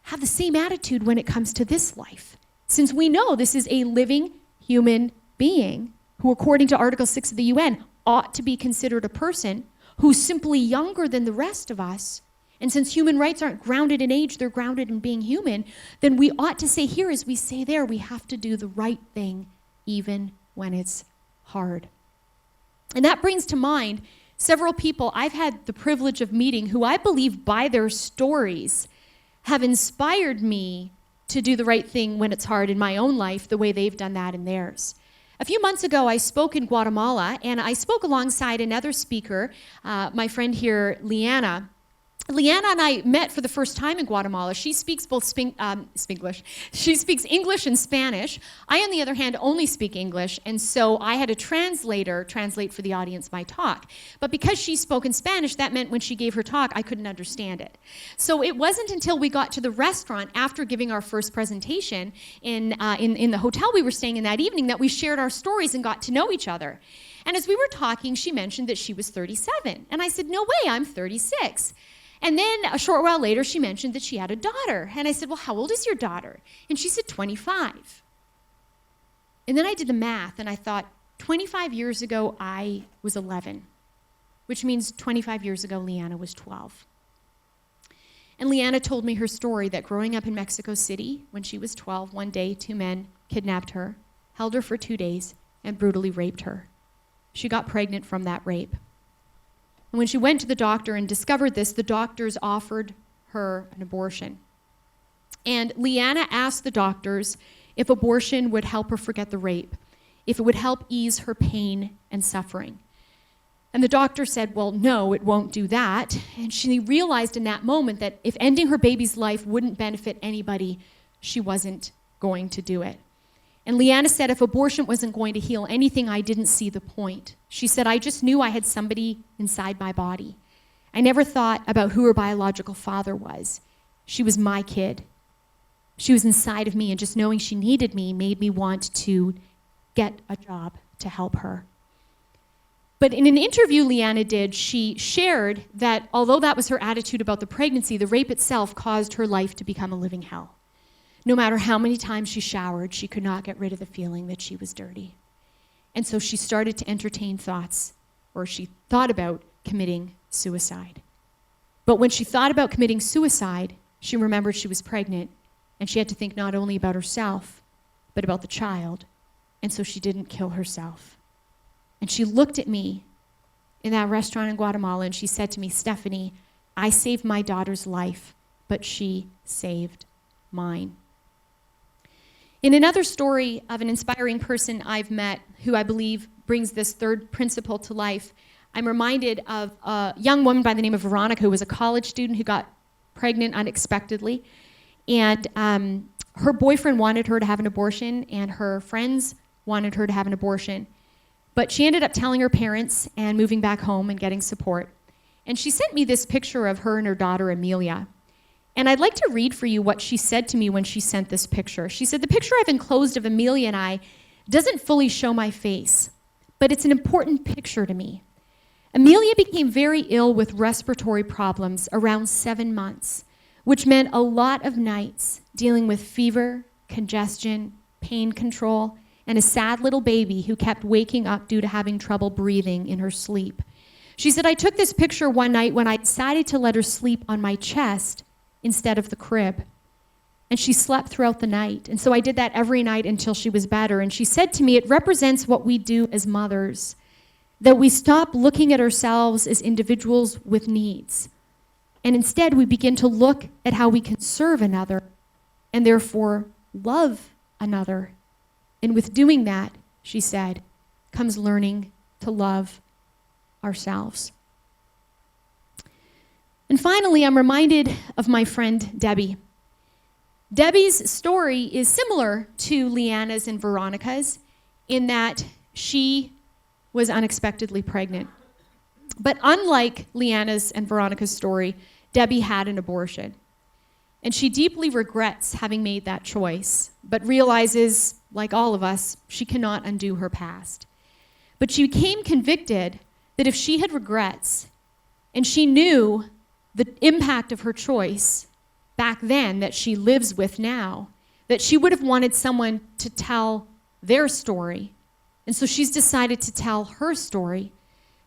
have the same attitude when it comes to this life. Since we know this is a living human being who, according to Article 6 of the UN, ought to be considered a person who's simply younger than the rest of us. And since human rights aren't grounded in age, they're grounded in being human, then we ought to say here, as we say there, we have to do the right thing even when it's hard. And that brings to mind several people I've had the privilege of meeting who I believe by their stories have inspired me to do the right thing when it's hard in my own life the way they've done that in theirs. A few months ago, I spoke in Guatemala, and I spoke alongside another speaker, my friend here, Leanna. Leanna and I met for the first time in Guatemala. She speaks both Spanglish. She speaks English and Spanish. I, on the other hand, only speak English, and so I had a translator translate for the audience my talk. But because she spoke in Spanish, that meant when she gave her talk, I couldn't understand it. So it wasn't until we got to the restaurant after giving our first presentation in the hotel we were staying in that evening that we shared our stories and got to know each other. And as we were talking, she mentioned that she was 37. And I said, no way, I'm 36. And then a short while later, she mentioned that she had a daughter. And I said, well, how old is your daughter? And she said, 25. And then I did the math, and I thought, 25 years ago, I was 11, which means 25 years ago, Leanna was 12. And Leanna told me her story that growing up in Mexico City, when she was 12, one day, 2 men kidnapped her, held her for 2 days, and brutally raped her. She got pregnant from that rape. And when she went to the doctor and discovered this, the doctors offered her an abortion. And Leanna asked the doctors if abortion would help her forget the rape, if it would help ease her pain and suffering. And the doctor said, well, no, it won't do that. And she realized in that moment that if ending her baby's life wouldn't benefit anybody, she wasn't going to do it. And Leanna said, if abortion wasn't going to heal anything, I didn't see the point. She said, I just knew I had somebody inside my body. I never thought about who her biological father was. She was my kid. She was inside of me, and just knowing she needed me made me want to get a job to help her. But in an interview Leanna did, she shared that although that was her attitude about the pregnancy, the rape itself caused her life to become a living hell. No matter how many times she showered, she could not get rid of the feeling that she was dirty. And so she started to entertain thoughts, or she thought about committing suicide. But when she thought about committing suicide, she remembered she was pregnant, and she had to think not only about herself, but about the child. And so she didn't kill herself. And she looked at me in that restaurant in Guatemala, and she said to me, Stephanie, I saved my daughter's life, but she saved mine. In another story of an inspiring person I've met who I believe brings this third principle to life, I'm reminded of a young woman by the name of Veronica who was a college student who got pregnant unexpectedly. And her boyfriend wanted her to have an abortion, and her friends wanted her to have an abortion. But she ended up telling her parents and moving back home and getting support. And she sent me this picture of her and her daughter, Amelia. And I'd like to read for you what she said to me when she sent this picture. She said, "The picture I've enclosed of Amelia and I doesn't fully show my face, but it's an important picture to me. Amelia became very ill with respiratory problems around 7 months, which meant a lot of nights dealing with fever, congestion, pain control, and a sad little baby who kept waking up due to having trouble breathing in her sleep. She said, I took this picture one night when I decided to let her sleep on my chest instead of the crib. And she slept throughout the night. And so I did that every night until she was better. And she said to me, it represents what we do as mothers, that we stop looking at ourselves as individuals with needs. And instead, we begin to look at how we can serve another and therefore love another. And with doing that, she said, comes learning to love ourselves. And finally, I'm reminded of my friend Debbie. Debbie's story is similar to Leanna's and Veronica's in that she was unexpectedly pregnant. But unlike Leanna's and Veronica's story, Debbie had an abortion. And she deeply regrets having made that choice, but realizes, like all of us, she cannot undo her past. But she became convicted that if she had regrets, and she knew the impact of her choice back then that she lives with now, that she would have wanted someone to tell their story. And so she's decided to tell her story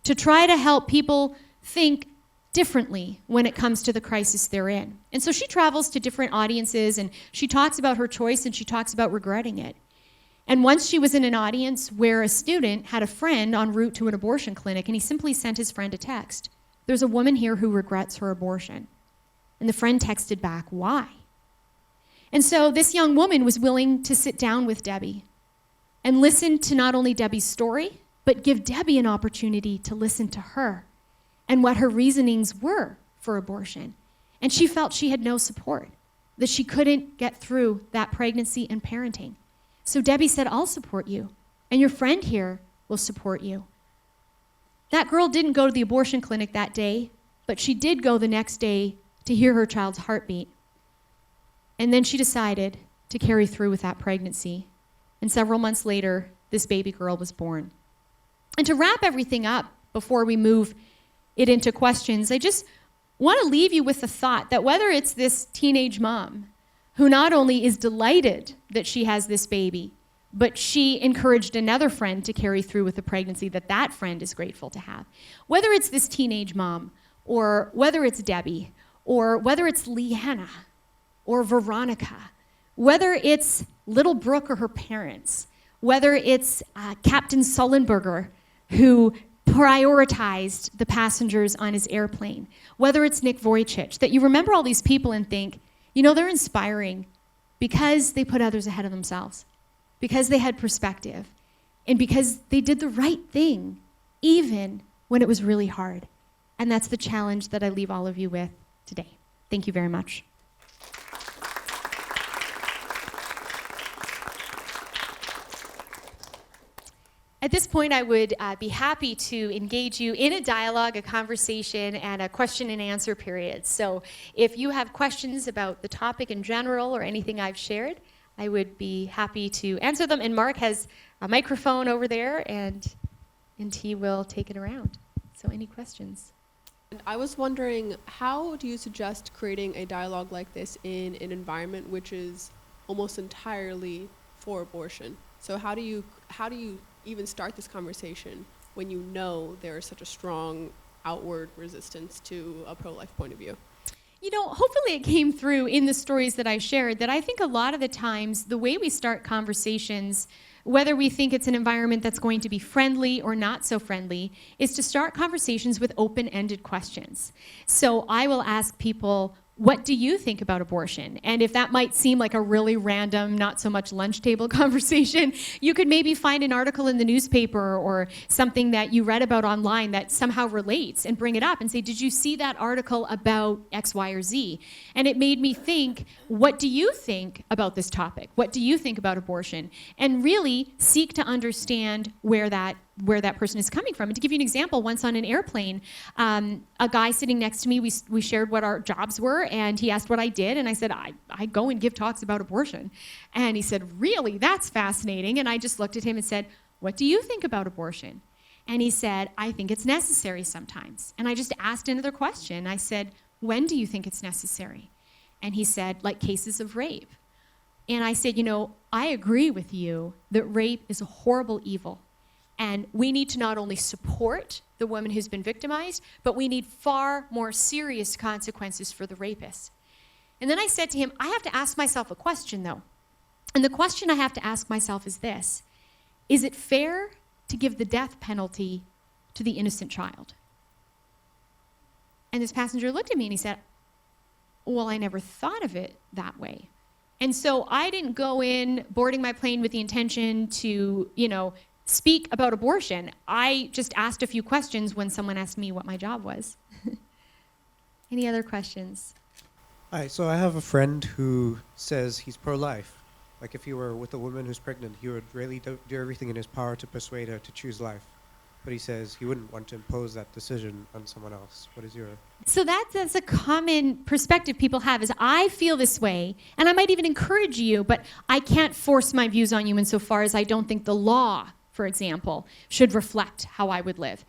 to try to help people think differently when it comes to the crisis they're in. And so she travels to different audiences and she talks about her choice and she talks about regretting it. And once she was in an audience where a student had a friend en route to an abortion clinic and he simply sent his friend a text. There's a woman here who regrets her abortion. And the friend texted back, why? And so this young woman was willing to sit down with Debbie and listen to not only Debbie's story, but give Debbie an opportunity to listen to her and what her reasonings were for abortion. And she felt she had no support, that she couldn't get through that pregnancy and parenting. So Debbie said, I'll support you, and your friend here will support you. That girl didn't go to the abortion clinic that day, but she did go the next day to hear her child's heartbeat. And then she decided to carry through with that pregnancy. And several months later, this baby girl was born. And to wrap everything up before we move it into questions, I just want to leave you with the thought that whether it's this teenage mom who not only is delighted that she has this baby, but she encouraged another friend to carry through with the pregnancy that friend is grateful to have. Whether it's this teenage mom, or whether it's Debbie, or whether it's Leanna, or Veronica, whether it's little Brooke or her parents, whether it's Captain Sullenberger, who prioritized the passengers on his airplane, whether it's Nick Vujicic, that you remember all these people and think, you know, they're inspiring because they put others ahead of themselves, because they had perspective, and because they did the right thing, even when it was really hard. And that's the challenge that I leave all of you with today. Thank you very much. At this point, I would be happy to engage you in a dialogue, a conversation, and a question and answer period. So if you have questions about the topic in general or anything I've shared, I would be happy to answer them. And Mark has a microphone over there, and he will take it around. So any questions? And I was wondering, how do you suggest creating a dialogue like this in an environment which is almost entirely for abortion? So how do you even start this conversation when you know there is such a strong outward resistance to a pro-life point of view? You know, hopefully it came through in the stories that I shared that I think a lot of the times the way we start conversations, whether we think it's an environment that's going to be friendly or not so friendly, is to start conversations with open-ended questions. So I will ask people, what do you think about abortion? And if that might seem like a really random, not so much lunch table conversation, you could maybe find an article in the newspaper or something that you read about online that somehow relates and bring it up and say, did you see that article about X, Y, or Z? And it made me think, what do you think about this topic? What do you think about abortion? And really seek to understand where that where that person is coming from. And to give you an example, once on an airplane, a guy sitting next to me, we shared what our jobs were, and he asked what I did, and I said, I go and give talks about abortion. And he said, really? That's fascinating. And I just looked at him and said, what do you think about abortion? And he said, I think it's necessary sometimes. And I just asked another question. I said, when do you think it's necessary? And he said, like cases of rape. And I said, I agree with you that rape is a horrible evil. And we need to not only support the woman who's been victimized, but we need far more serious consequences for the rapist. And then I said to him, I have to ask myself a question, though. And the question I have to ask myself is this: is it fair to give the death penalty to the innocent child? And this passenger looked at me and he said, well, I never thought of it that way. And so I didn't go in boarding my plane with the intention to, speak about abortion. I just asked a few questions when someone asked me what my job was. Any other questions? Hi, so I have a friend who says he's pro-life. Like if he were with a woman who's pregnant, he would really do everything in his power to persuade her to choose life. But he says he wouldn't want to impose that decision on someone else. What is your... So that's a common perspective people have, is I feel this way, and I might even encourage you, but I can't force my views on you insofar as I don't think the law, for example, should reflect how I would live.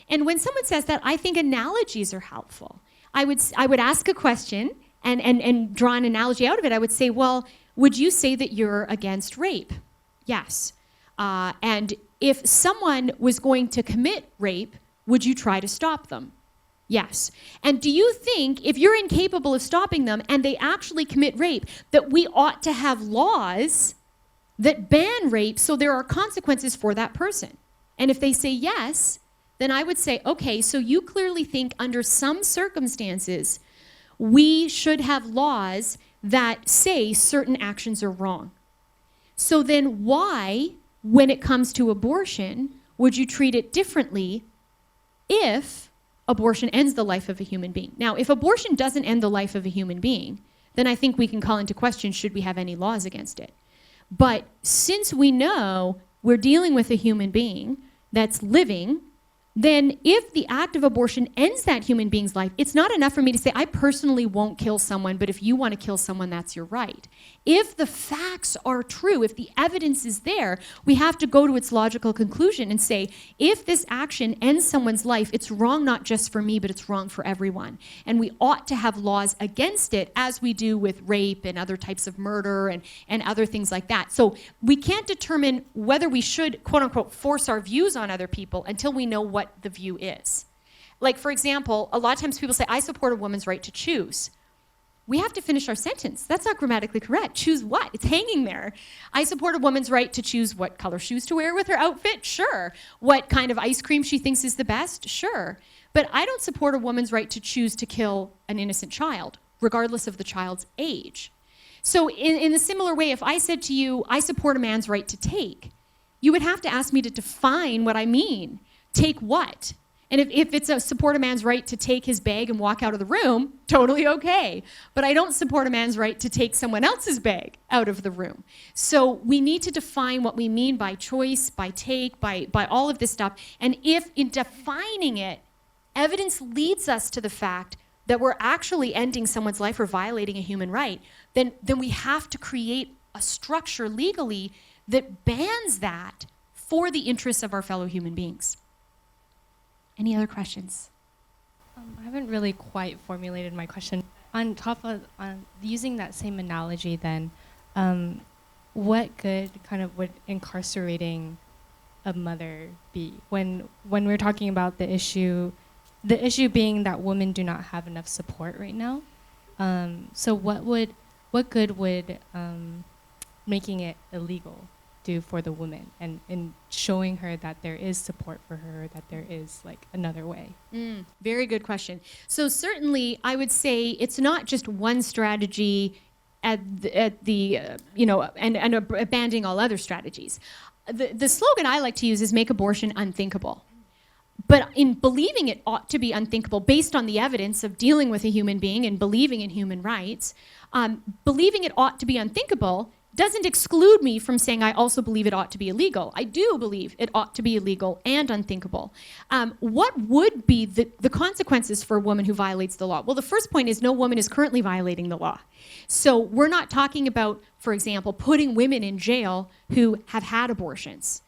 And when someone says that, I think analogies are helpful. I would ask a question and draw an analogy out of it. I would say, well, would you say that you're against rape? Yes. And if someone was going to commit rape, would you try to stop them? Yes. And do you think if you're incapable of stopping them and they actually commit rape, that we ought to have laws that ban rape so there are consequences for that person? And if they say yes, then I would say, okay, so you clearly think under some circumstances we should have laws that say certain actions are wrong. So then why, when it comes to abortion, would you treat it differently if abortion ends the life of a human being? Now, if abortion doesn't end the life of a human being, then I think we can call into question, should we have any laws against it? But since we know we're dealing with a human being that's living, then if the act of abortion ends that human being's life, it's not enough for me to say, I personally won't kill someone, but if you want to kill someone, that's your right. If the facts are true, if the evidence is there, we have to go to its logical conclusion and say, if this action ends someone's life, it's wrong not just for me, but it's wrong for everyone. And we ought to have laws against it, as we do with rape and other types of murder and other things like that. So we can't determine whether we should, quote unquote, force our views on other people until we know what the view is. Like, for example, a lot of times people say, I support a woman's right to choose. We have to finish our sentence. That's not grammatically correct. Choose what? It's hanging there. I support a woman's right to choose what color shoes to wear with her outfit? Sure. What kind of ice cream she thinks is the best? Sure. But I don't support a woman's right to choose to kill an innocent child, regardless of the child's age. So in a similar way, if I said to you, I support a man's right to take, you would have to ask me to define what I mean. Take what? And if it's a support a man's right to take his bag and walk out of the room, totally okay. But I don't support a man's right to take someone else's bag out of the room. So we need to define what we mean by choice, by take, by all of this stuff. And if in defining it, evidence leads us to the fact that we're actually ending someone's life or violating a human right, then we have to create a structure legally that bans that for the interests of our fellow human beings. Any other questions? I haven't really quite formulated my question. On using that same analogy then, what good kind of would incarcerating a mother be? When we're talking about the issue being that women do not have enough support right now. So what good would making it illegal do for the woman and showing her that there is support for her, that there is like another way? Very good question. So certainly I would say it's not just one strategy abandoning all other strategies. The slogan I like to use is make abortion unthinkable. But in believing it ought to be unthinkable based on the evidence of dealing with a human being and believing in human rights, believing it ought to be unthinkable doesn't exclude me from saying I also believe it ought to be illegal. I do believe it ought to be illegal and unthinkable. What would be the consequences for a woman who violates the law? Well, the first point is no woman is currently violating the law. So we're not talking about, for example, putting women in jail who have had abortions.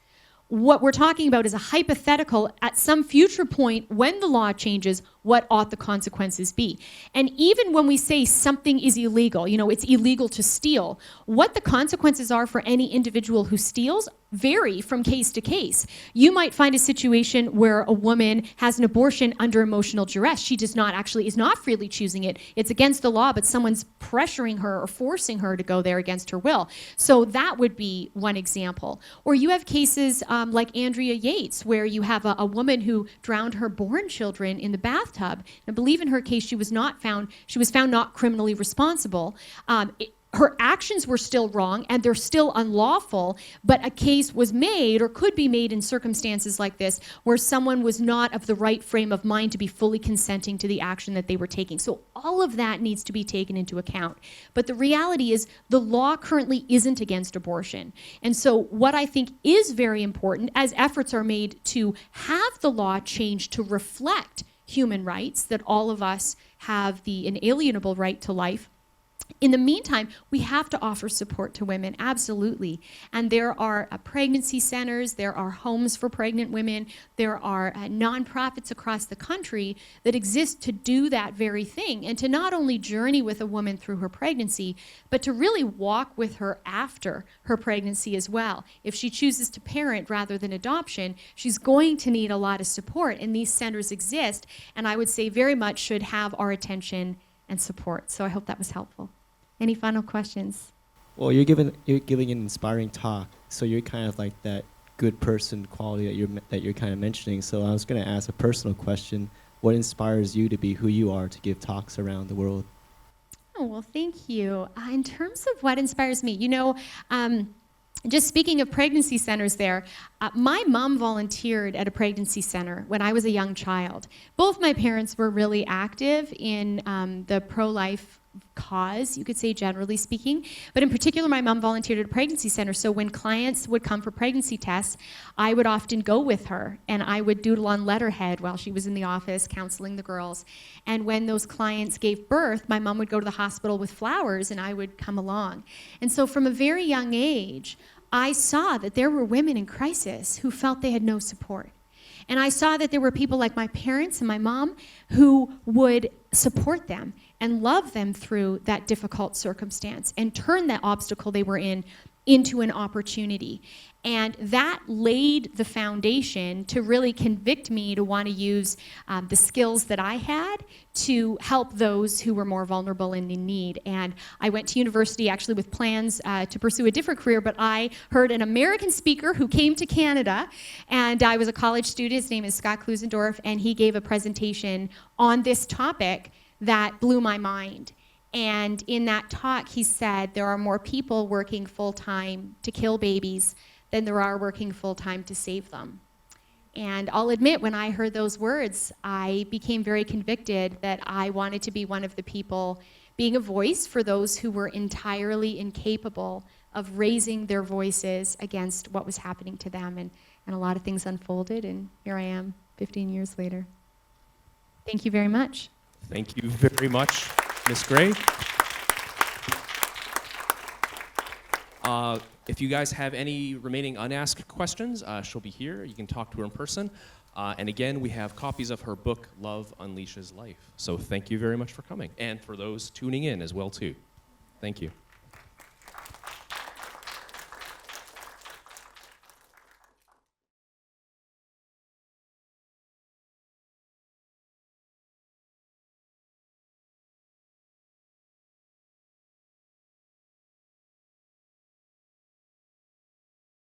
What we're talking about is a hypothetical at some future point when the law changes, what ought the consequences be? And even when we say something is illegal, it's illegal to steal, what the consequences are for any individual who steals vary from case to case. You might find a situation where a woman has an abortion under emotional duress. She is not freely choosing it. It's against the law, but someone's pressuring her or forcing her to go there against her will. So that would be one example. Or you have cases like Andrea Yates, where you have a woman who drowned her born children in the bathtub. And I believe in her case, she was found not criminally responsible. Her actions were still wrong and they're still unlawful, but a case was made or could be made in circumstances like this where someone was not of the right frame of mind to be fully consenting to the action that they were taking. So all of that needs to be taken into account. But the reality is the law currently isn't against abortion. And so what I think is very important as efforts are made to have the law changed to reflect human rights, that all of us have the inalienable right to life. In the meantime, we have to offer support to women, absolutely. And there are pregnancy centers, there are homes for pregnant women, there are nonprofits across the country that exist to do that very thing, and to not only journey with a woman through her pregnancy, but to really walk with her after her pregnancy as well. If she chooses to parent rather than adoption, she's going to need a lot of support, and these centers exist, and I would say very much should have our attention and support. So I hope that was helpful. Any final questions? Well, you're giving an inspiring talk, so you're kind of like that good person quality that you're kind of mentioning. So I was going to ask a personal question: what inspires you to be who you are to give talks around the world? Oh, well, thank you. In terms of what inspires me, just speaking of pregnancy centers there, my mom volunteered at a pregnancy center when I was a young child. Both my parents were really active in the pro-life cause, you could say, generally speaking. But in particular, my mom volunteered at a pregnancy center. So when clients would come for pregnancy tests, I would often go with her, and I would doodle on letterhead while she was in the office counseling the girls. And when those clients gave birth, my mom would go to the hospital with flowers, and I would come along. And so from a very young age, I saw that there were women in crisis who felt they had no support. And I saw that there were people like my parents and my mom who would support them and love them through that difficult circumstance and turn that obstacle they were in into an opportunity. And that laid the foundation to really convict me to want to use the skills that I had to help those who were more vulnerable and in need. And I went to university actually with plans to pursue a different career, but I heard an American speaker who came to Canada, and I was a college student. His name is Scott Klusendorf, and he gave a presentation on this topic that blew my mind. And in that talk, he said there are more people working full-time to kill babies than there are working full-time to save them. And I'll admit, when I heard those words, I became very convicted that I wanted to be one of the people being a voice for those who were entirely incapable of raising their voices against what was happening to them. And a lot of things unfolded, and here I am 15 years later. Thank you very much. Thank you very much, Ms. Gray. If you guys have any remaining unasked questions, she'll be here. You can talk to her in person. And again, we have copies of her book, Love Unleashes Life. So thank you very much for coming, and for those tuning in as well, too. Thank you.